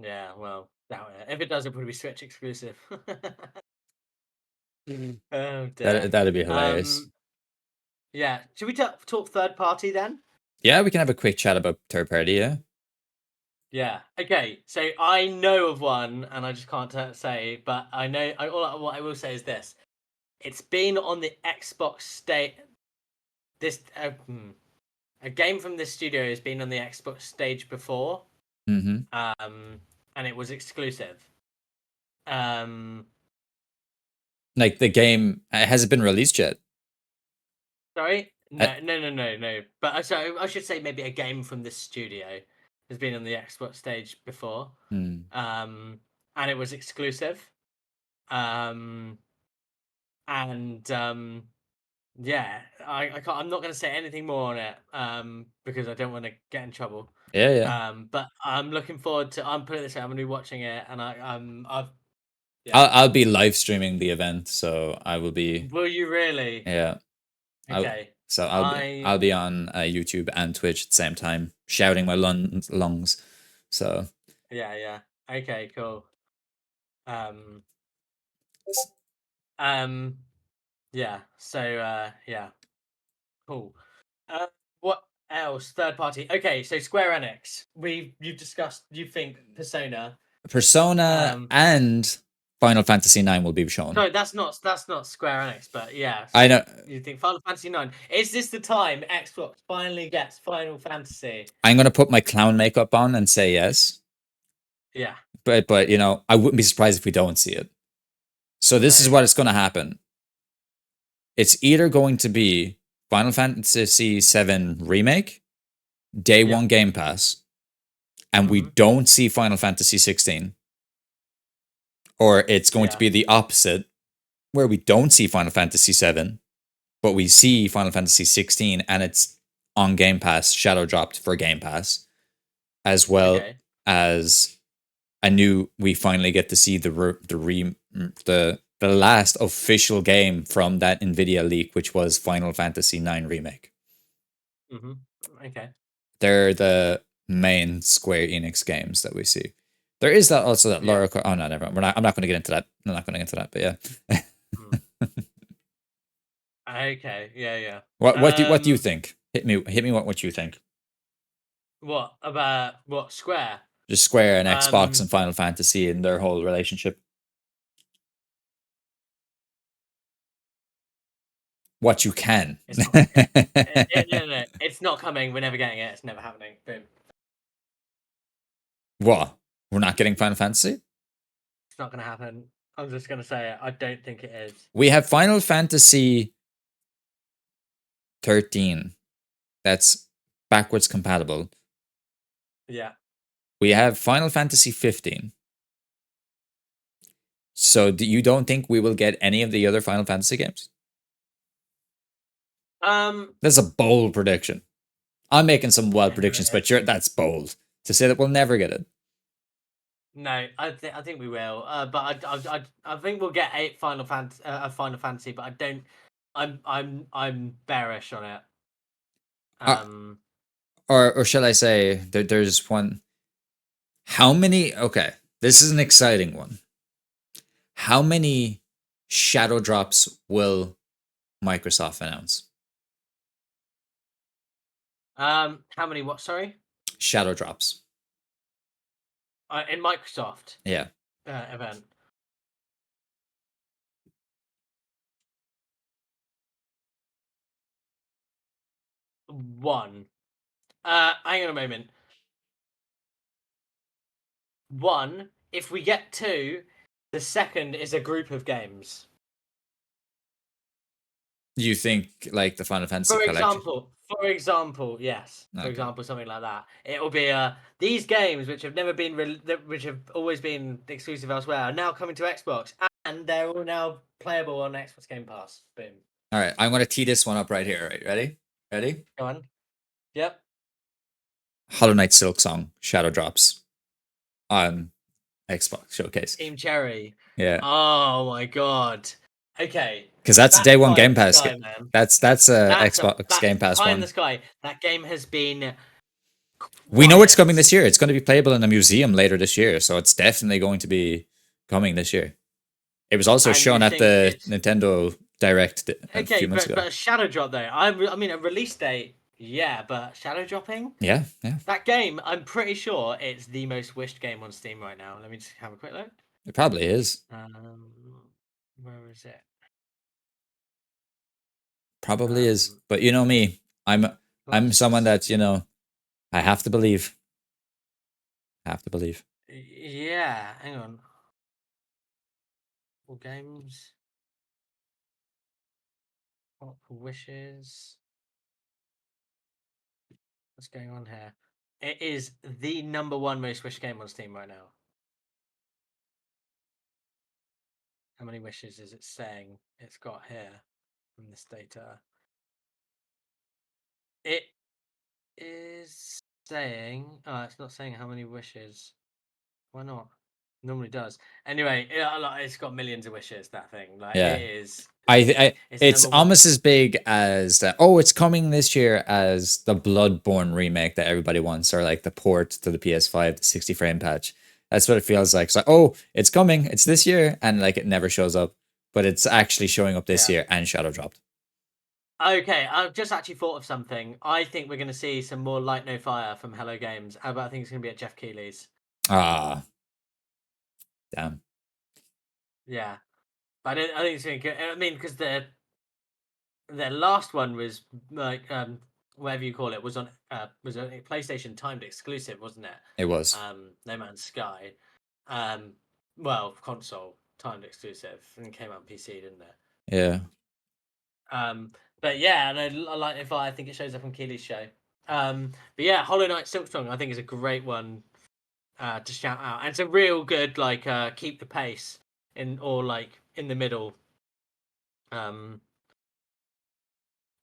yeah, well, doubt it. If it does, it'll probably be Switch exclusive. Oh dear. That'd be hilarious. Um, yeah. Should we talk third party then? Yeah, we can have a quick chat about third party. Yeah. Yeah. Okay. So I know of one, and I just can't say, but I know. What I will say is this: it's been on the Xbox state. This a game from this studio has been on the Xbox stage before, Mm-hmm. and it was exclusive. Um, Like the game has it been released yet? Sorry, Uh, no. But so I should say maybe a game from this studio has been on the Xbox stage before, hmm. um, and it was exclusive. Um, and Yeah, I can't. I'm not going to say anything more on it, because I don't want to get in trouble. Yeah, yeah. But I'm looking forward to. I'm putting this out. I'm going to be watching it, and I've yeah. I'll be live streaming the event, so I will be. Will you really? Yeah. I Okay. so I I'll be on YouTube and Twitch at the same time, shouting my lungs. So yeah. Okay, cool. Um um yeah. So yeah, cool. Uh, what else? Third party. Okay, so Square Enix. You've discussed. You think Persona. Persona Um, and Final Fantasy 9 will be shown. Sorry, that's not Square Enix, but yeah. I So know. you think Final Fantasy 9? Is this the time Xbox finally gets Final Fantasy? I'm gonna put my clown makeup on and say yes, Yeah. but I wouldn't be surprised if we don't see it. So this is No. what it's gonna happen. It's either going to be Final Fantasy 7 remake, day Yeah. one Game Pass, and we Mm-hmm. don't see Final Fantasy 16, or it's going to Yeah. be the opposite, where we don't see Final Fantasy 7, but we see Final Fantasy 16 and it's on Game Pass, shadow dropped for Game Pass, as well Okay. as we finally get to see the last official game from that Nvidia leak, which was Final Fantasy 9 remake. Mm-hmm. Okay. They're the main Square Enix games that we see. There is that also that Yeah. Laura. Oh no, never mind. I'm not going to get into that. I'm not going to get into that. But Mm. yeah. Okay. Yeah. What do you think? Hit me. What you think? What about what Square? Just Square and Xbox Um, and Final Fantasy and their whole relationship. What you can. it's not. No. It's not coming. We're never getting it. It's never happening. Boom. What? We're not getting Final Fantasy? It's not gonna happen. I'm just gonna say it. I don't think it is. We have Final Fantasy 13. That's backwards compatible. Yeah. We have Final Fantasy 15. So you don't think we will get any of the other Final Fantasy games? Um. That's a bold prediction. I'm making some wild No, predictions, but that's bold to say that we'll never get it. No, I think we will. But I think we'll get a Final Fantasy, but I don't. I'm bearish on it. Uh, Um. or shall I say there's one. How many? Okay, this is an exciting one. How many shadow drops will Microsoft announce? How many? What? Sorry. Shadow drops. In Microsoft Yeah. event. One. Hang on a moment. One. If we get two, the second is a group of games. You think like the Final Fantasy collection? For example, yes. For Okay. example, something like that. It will be these games which have never been which have always been exclusive elsewhere are now coming to Xbox, and they're all now playable on Xbox Game Pass. Boom. All right, I'm gonna tee this one up right here. Right, ready? Ready? Go on. Yep. Hollow Knight Silk Song Shadow drops on Xbox Showcase. Team Cherry. Yeah, Oh my god. Okay. because that's day That's one pie in Game the Pass. sky, man. That's a That's Xbox Game Pass pie in the one. sky. That game has been We know it's coming this quiet. year. It's going to be playable in a museum later this year, so it's definitely going to be coming this year. It was also And you shown at think the it's Nintendo Direct a okay, few months ago. but a shadow drop though. I mean a release date Yeah, but shadow dropping. Yeah, yeah. That game, I'm pretty sure it's the most wished game on Steam right now. Let me just have a quick look. It probably is. Where is it? Probably is. Um, But you know me. I'm someone Last. that's, I have to believe. Have to believe. Yeah, hang on. All games. What wishes? What's going on here? It is the number one most wished game on Steam right now. How many wishes is it saying it's got here from this data? It is saying. Oh, it's not saying how many wishes. Why not? Normally does. Anyway, it's got millions of wishes. That thing, like, Yeah. it is. It's It's number one. almost as big as it's coming this year as the Bloodborne remake that everybody wants, or like the port to the PS5, the 60 frame patch. That's what it feels like. It's like, oh, it's coming, it's this year, and like it never shows up, but it's actually showing up this Yeah. year and shadow dropped. Okay, I've just actually thought of something. I think we're going to see some more Light No Fire from Hello Games. But I think it's going to be at Geoff Keighley's. Ah, damn. Yeah, but I think it's going to. I mean, because their last one was like whatever you call it was a PlayStation timed exclusive, wasn't it? It was. No Man's Sky. Um, well, console timed exclusive and came out on PC, didn't it? Yeah. But yeah, and I like if I think it shows up on Keely's show. But yeah, Hollow Knight Silksong I think is a great one to shout out, and it's a real good like keep the pace in or like in the middle. Um,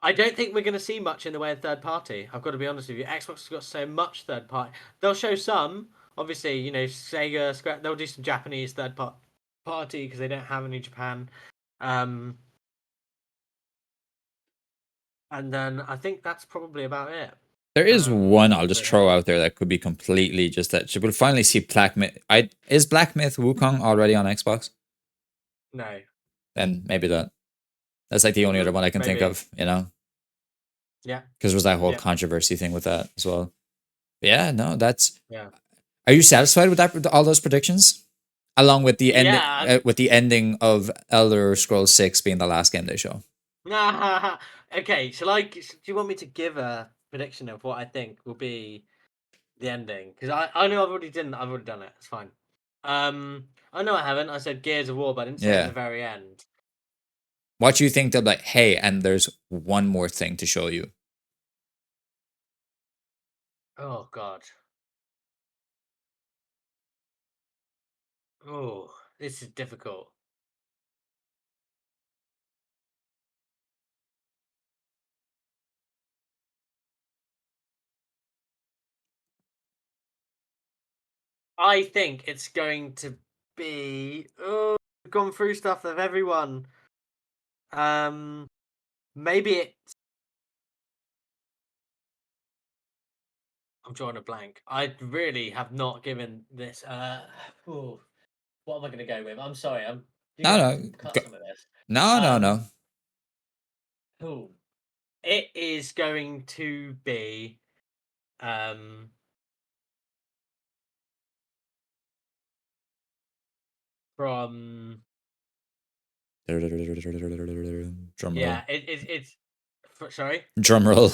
I don't think we're going to see much in the way of third party. I've got to be honest with you. Xbox has got so much third party. They'll show some, obviously. Sega, Square. They'll do some Japanese party because they don't have any Japan. Um, and then I think that's probably about it. There is one I'll just Really. throw out there that could be completely just that we'll finally see Black Myth. Is Black Myth Wukong already on Xbox? No. Then maybe that's like the only other one I can think Maybe. of, you know? Yeah. Because there was that whole Yeah. controversy thing with that as well. But yeah, no, that's. Yeah. Are you satisfied with that? With all those predictions, along with the end, Yeah. with the ending of Elder Scrolls 6 being the last game they show? Okay. Shall I? Do you want me to give a prediction of what I think will be the ending? Because I know I've already done it. It's fine. I know I haven't. I said Gears of War, but I didn't say it at the Yeah. very end. What do you think? They're like, hey, and there's one more thing to show you. Oh God. Oh, this is difficult. I think it's going to be. Oh, we've gone through stuff of everyone. Um, maybe it. I'm drawing a blank. I really have not given this. Oh, what am I going to go with? I'm sorry. You're No, gonna have to no, cut some of this. no, no, Um, no. oh, it is going to be. Um, from Drum roll. yeah. It's. Sorry. Drum roll.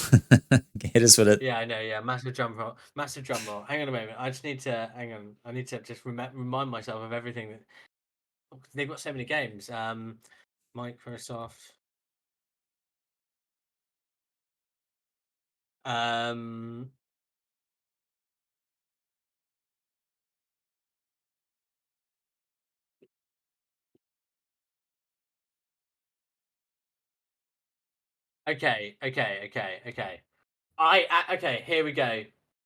Hit us with it. Yeah, I know. Yeah, massive drum roll. Massive drum roll. Hang on a moment. I just need to hang on. I need to just remind myself of everything that they've got so many games. Microsoft. Um, okay. Okay. Here we go.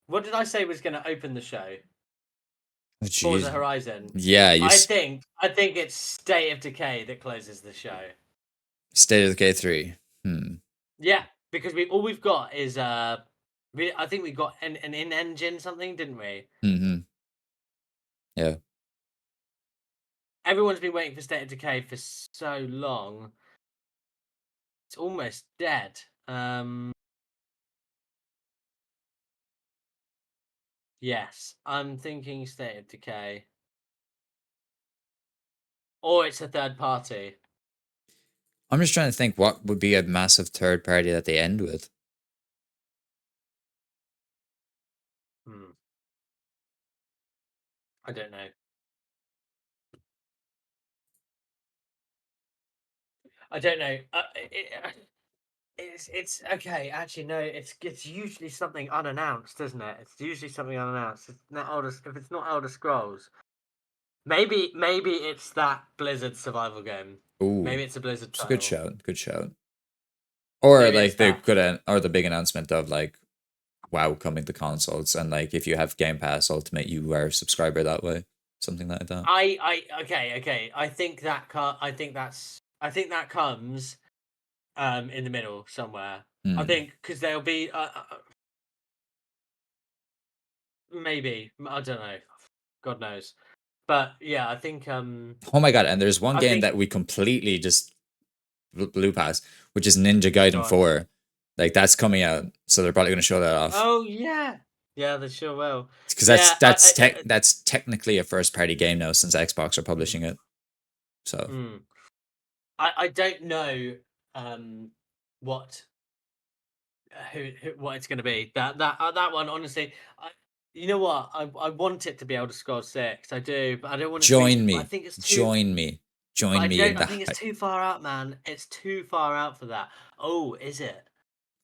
What did I say was going to open the show? Oh, Forza jeez. Horizon. Yeah, I think it's State of Decay that closes the show. State of Decay 3. Hmm. Yeah, because all we've got is I think we got an in-engine something, didn't we? Mm-hmm. Yeah. Everyone's been waiting for State of Decay for so long. It's almost dead. Yes, I'm thinking State of Decay, or it's a third party. I'm just trying to think what would be a massive third party that they end with. Hmm. I don't know. I don't know. It's okay. Actually, no. It's usually something unannounced, isn't it? It's usually something unannounced. It's not Elder. If it's not Elder Scrolls, maybe it's that Blizzard survival game. Ooh, Maybe it's a Blizzard it's a good title. shout. Good shout. Or Maybe it's like that. or the big announcement of like WoW coming to consoles, and like if you have Game Pass Ultimate, you are a subscriber that way. Something like that. Okay. I think that I think that comes in the middle somewhere. I Hmm. think because there'll be maybe I don't know. God knows. But yeah, Oh my god! And there's one I game think that we completely just blew past, which is Ninja go Gaiden on. 4. Like that's coming out, so they're probably going to show that off. Oh yeah, yeah, they sure will. Because Yeah, that's technically a first party game now since Xbox are mm, publishing it. So mm. I don't know um what who what it's going to be. That one honestly, you know what? I want it to be Elder Scrolls 6. I do, but I don't want it to be. join But I me, think it's too. join me, But join I me don't. in I the think it's hype. too far out, man. It's too far out for that. Oh, is it?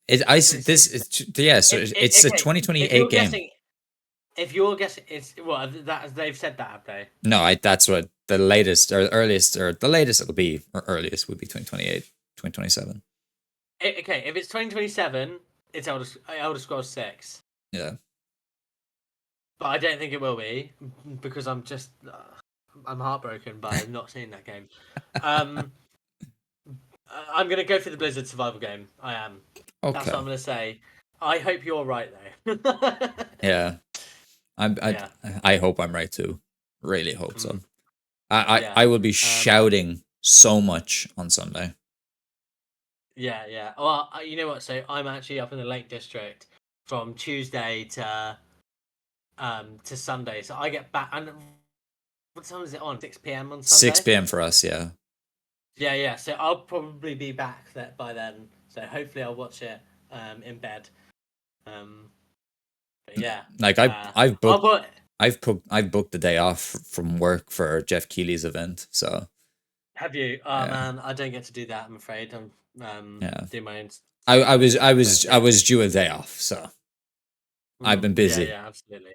This 2026. is yeah. So it's a Okay. If 2028 you're game. guessing, it's what that they've said that, have they? No, that's what the latest or earliest or the latest it'll be or earliest would be 2028, 2027. Okay, if it's 2027, it's Elder Scrolls 6. Yeah. But I don't think it will be because I'm heartbroken by not seeing that game. Um, I'm gonna go for the Blizzard survival game. I am. That's what Okay. I'm gonna say. I hope you're right though. Yeah. I'm Yeah. I hope I'm right too. Really hope so. Mm, yeah. I will be Um. shouting so much on Sunday. Yeah. Yeah. Well, you know what? So I'm actually up in the Lake District from Tuesday to Sunday. So I get back. And what time is it on? 6 p.m. on 6 Sunday. p.m. for us, yeah. Yeah, yeah. So I'll probably be back that by then. So hopefully I'll watch it in bed. Um, but yeah. Like I've I'll booked put. I've booked the day off from work for Geoff Keighley's event. So Have you? Oh yeah, man, I don't get to do that. I'm afraid. I'm yeah. doing my own I stuff. But was I yeah. was due a day off, so I've been Yeah, busy. yeah, absolutely.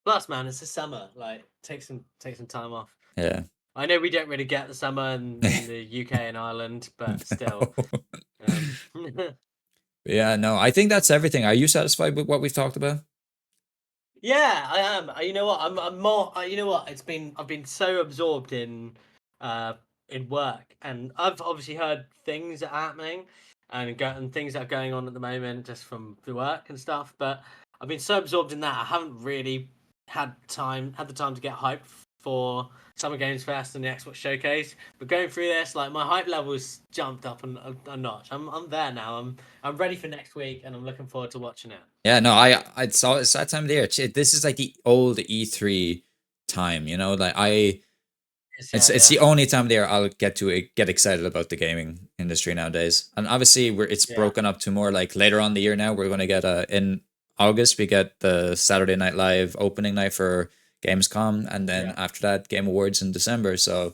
Plus, man, it's the summer. Like, take some time off. Yeah. I know we don't really get the summer in the UK and Ireland, but still. No. Um, Yeah, no. I think that's everything. Are you satisfied with what we've talked about? Yeah, I am. You know what? I'm more. You know what? I've been so absorbed in work, and I've obviously heard things that are happening, and things that are going on at the moment just from the work and stuff. But I've been so absorbed in that I haven't really had the time to get hyped for Summer Games Fest and the Xbox Showcase. But going through this, like my hype level's jumped up a notch. I'm there now. I'm ready for next week, and I'm looking forward to watching it. Yeah, no, I saw it's that time of the year. This is like the old E3 time, you know? Like Yeah, it's yeah, the only time of the year I'll get excited about the gaming industry nowadays. And obviously it's yeah. broken up to more like later on the year now. We're going to get in August we get the Saturday Night Live opening night for Gamescom, and then Yeah. after that Game Awards in December. So,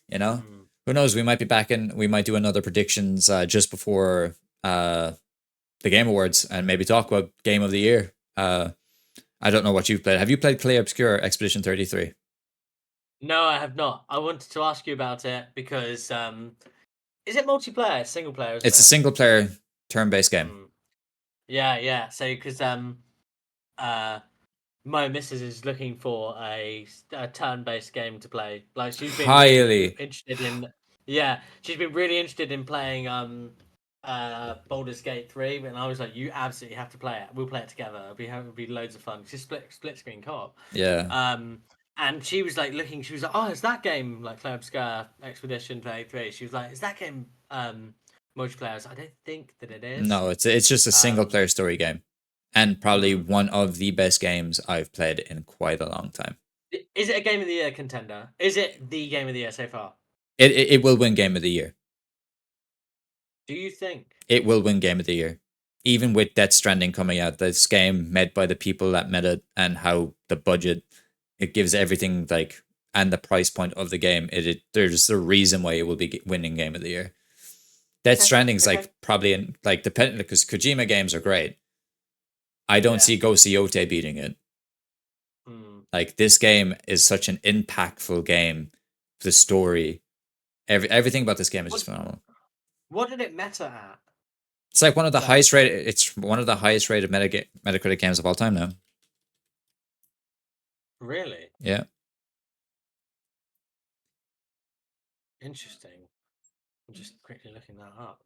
you know, Mm. who knows, we might be back in, we might do another predictions just before the Game Awards and maybe talk about Game of the Year. I don't know what you've played. Have you played Clay Obscure Expedition 33? No, I have not. I wanted to ask you about it because is it multiplayer, single player, isn't It's a it? single player turn based game. Mm. Yeah, yeah. So because uh my missus is looking for a turn-based game to play. Like she's been really Highly, interested in, yeah, she's been really interested in playing Baldur's Gate 3, and I was like, you absolutely have to play it. We'll play it together. It'll be loads of fun. It's just split screen co-op. yeah. Um, and she was like looking. She was like, "Oh, is that game like Club Scar Expedition 33?" She was like, "Is that game multiplayer?" I don't think that it is. No, it's just a single Um, player story game. and probably Mm. one of the best games I've played in quite a long time. Is it a game of the year contender? Is it the game of the year so far? It will win Game of the Year. Do you think? It will win Game of the Year. Even with Death Stranding coming out, this game made by the people that made it and how the budget, it gives everything like, and the price point of the game, there's a reason why it will be winning Game of the Year. Death Okay. Stranding's Okay. like probably in like depending because Kojima games are great. I don't Yeah. see Ghost Yote beating it. Mm. Like this game is such an impactful game. The story, everything about this game is just phenomenal. What did it meta at? It's like one of the That highest rated. It's one of the highest rated Metacritic games of all time now. really Yeah, interesting. I'm just quickly looking that up.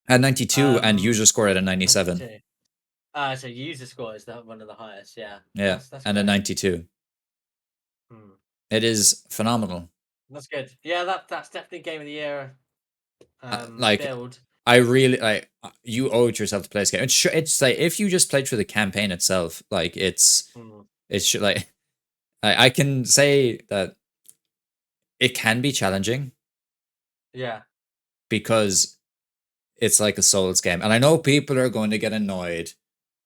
at 92 and user score at a 97. 92. So user score is that one of the highest? Yeah, Yeah, that's and a great. 92. Hmm. It is phenomenal. That's good. Yeah, that's definitely game of the year. Like Build. I really like you owe it to yourself to play this game. It's like if you just played through the campaign itself, like Hmm. like I can say that it can be challenging Yeah. because it's like a Souls game. And I know people are going to get annoyed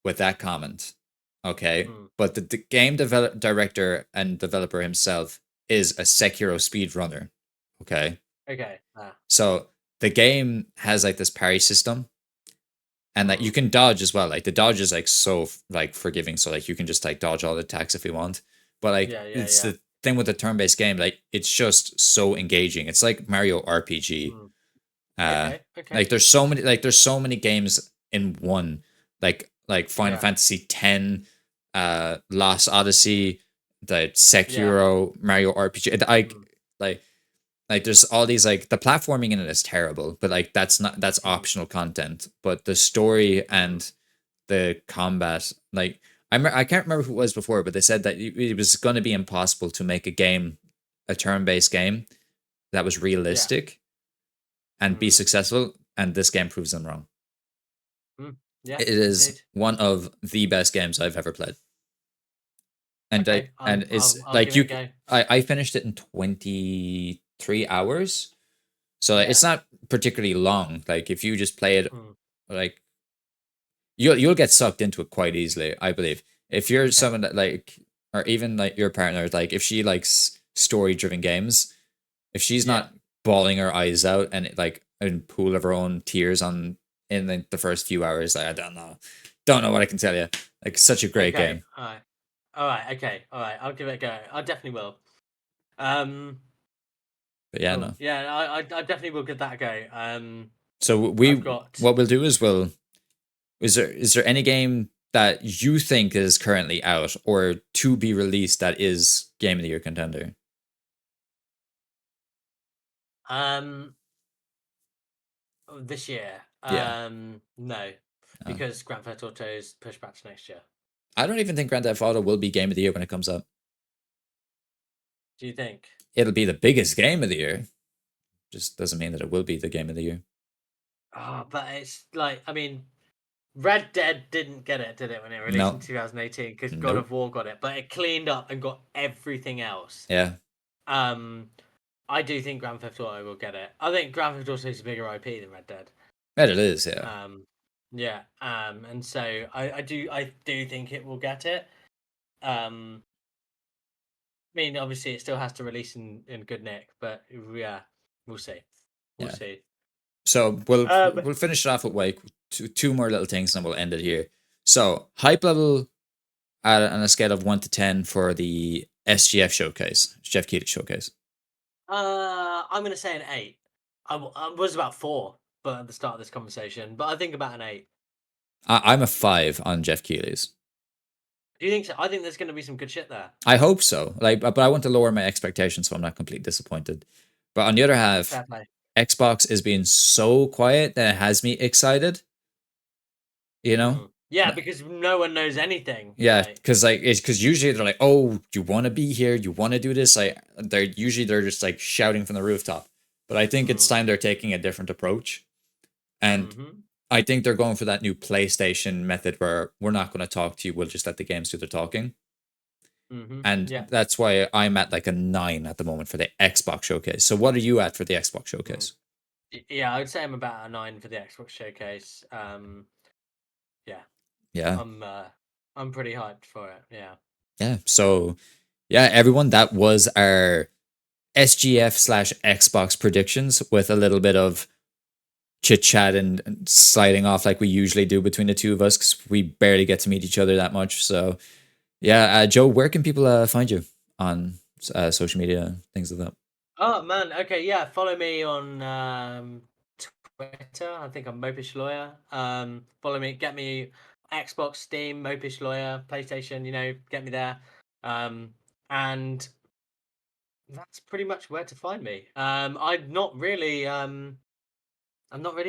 with that comment. Okay. Hmm. But the game director and developer himself is a Sekiro speedrunner. Okay. Okay. So the game has like this parry system and like Hmm. you can dodge as well. Like the dodge is like so like forgiving. So like you can just like dodge all the attacks if you want. But like Yeah. Yeah. it's Yeah. the thing with the turn-based game, like it's just so engaging. It's like Mario RPG. Hmm. Uh, Okay. Okay. like there's so many games in one, like Final Yeah. Fantasy X, Lost Odyssey, the Yeah. Sekiro, Mario RPG. Hmm. Like like there's all these like the platforming in it is terrible, but like that's Hmm. optional content. But the story Hmm. and the combat, like I can't remember who it was before, but they said that it was going to be impossible to make a turn-based game that was Yeah. realistic and be Hmm. successful, and this game proves them wrong. Hmm. Yeah. It is Indeed. one of the best games I've ever played, Okay. and I'll it's I'll like give it a you. go. I finished it in 23 hours, so like, Yeah. it's not particularly long. Like if you just play it, Hmm. like you'll get sucked into it quite easily. I believe if you're Okay. someone that like, or even like your partner, like if she likes story-driven games, if she's Yeah. not bawling her eyes out and like a pool of her own tears on in like, the first few hours, like, I don't know what I can tell you. Like such a great Okay. game. All right. All right. Okay. All right. I'll give it a go. I definitely will. Um. But yeah, Cool. no. Yeah. I definitely will give that a go. So I've we got. what we'll do is is there any game that you think is currently out or to be released that is game of the year contender? Um. This year. Yeah. No, Uh, because Grand Theft Auto is pushed back to next year. I don't even think Grand Theft Auto will be game of the year when it comes up. Do you think? It'll be the biggest game of the year. Just doesn't mean that it will be the game of the year. Oh, but it's like I mean, Red Dead didn't get it, did it, when it released in No. 2018? Because God Nope. of War got it, but it cleaned up and got everything else. Yeah. Um, I do think Grand Theft Auto will get it. I think Grand Theft Auto is a bigger IP than Red Dead. That it is, yeah. Um, yeah. And so I do think it will get it. Um, I mean, obviously, it still has to release in good nick, but yeah, we'll see. We'll Yeah. see. So Um, we'll finish it off with like two more little things and then we'll end it here. So hype level on a scale of 1 to 10 for the SGF showcase, Geoff Keighley showcase. I'm gonna say an 8. I was about 4, but at the start of this conversation, but I think about an 8. I'm a 5 on Geoff Keighley's. Do you think so? I think there's gonna be some good shit there. I hope so. Like, but I want to lower my expectations so I'm not completely disappointed. But on the other half, Fair play. Xbox is being so quiet that it has me excited. You know, Yeah, because no one knows anything. yeah, Like, because like it's because usually they're like, "Oh, you want to be here? You want to do this?" Like they're just like shouting from the rooftop. But I think it's mm, time they're taking a different approach. And hmm I think they're going for that new PlayStation method where we're not going to talk to you. We'll just let the games do the talking. And Yeah. that's why I'm at like a 9 at the moment for the Xbox showcase. So what are you at for the Xbox Mm. showcase? Yeah, I would say I'm about a 9 for the Xbox showcase. Yeah, Yeah. I'm uh, I'm pretty hyped for it. Yeah. Yeah. So yeah, everyone, that was our SGF slash Xbox predictions with a little bit of chit chat and sliding off like we usually do between the two of us because we barely get to meet each other that much. So yeah, Joe, where can people find you on social media, things like that? Oh man, okay, yeah. Follow me on Twitter. I think I'm Mopish Lawyer. Follow me, get me Xbox, Steam, Mopish Lawyer, PlayStation. Get me there. And that's pretty much where to find me. I'm not really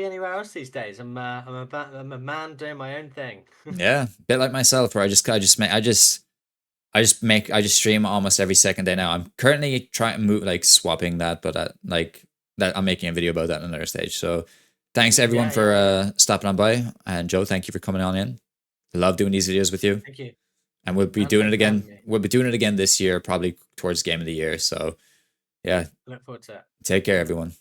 anywhere else these days. I'm a man doing my own thing. Yeah, bit like myself, where I just stream almost every second day now. I'm currently trying to move, like swapping that, but like that I'm making a video about that in another stage. So thanks everyone Yeah, for yeah, yeah. stopping on by, and Joe, thank you for coming on in. Love doing these videos with you, Thank you, and we'll be and doing it thanks for having again. me. We'll be doing it again this year, probably towards game of the year. So yeah, Look forward to it. take care, everyone.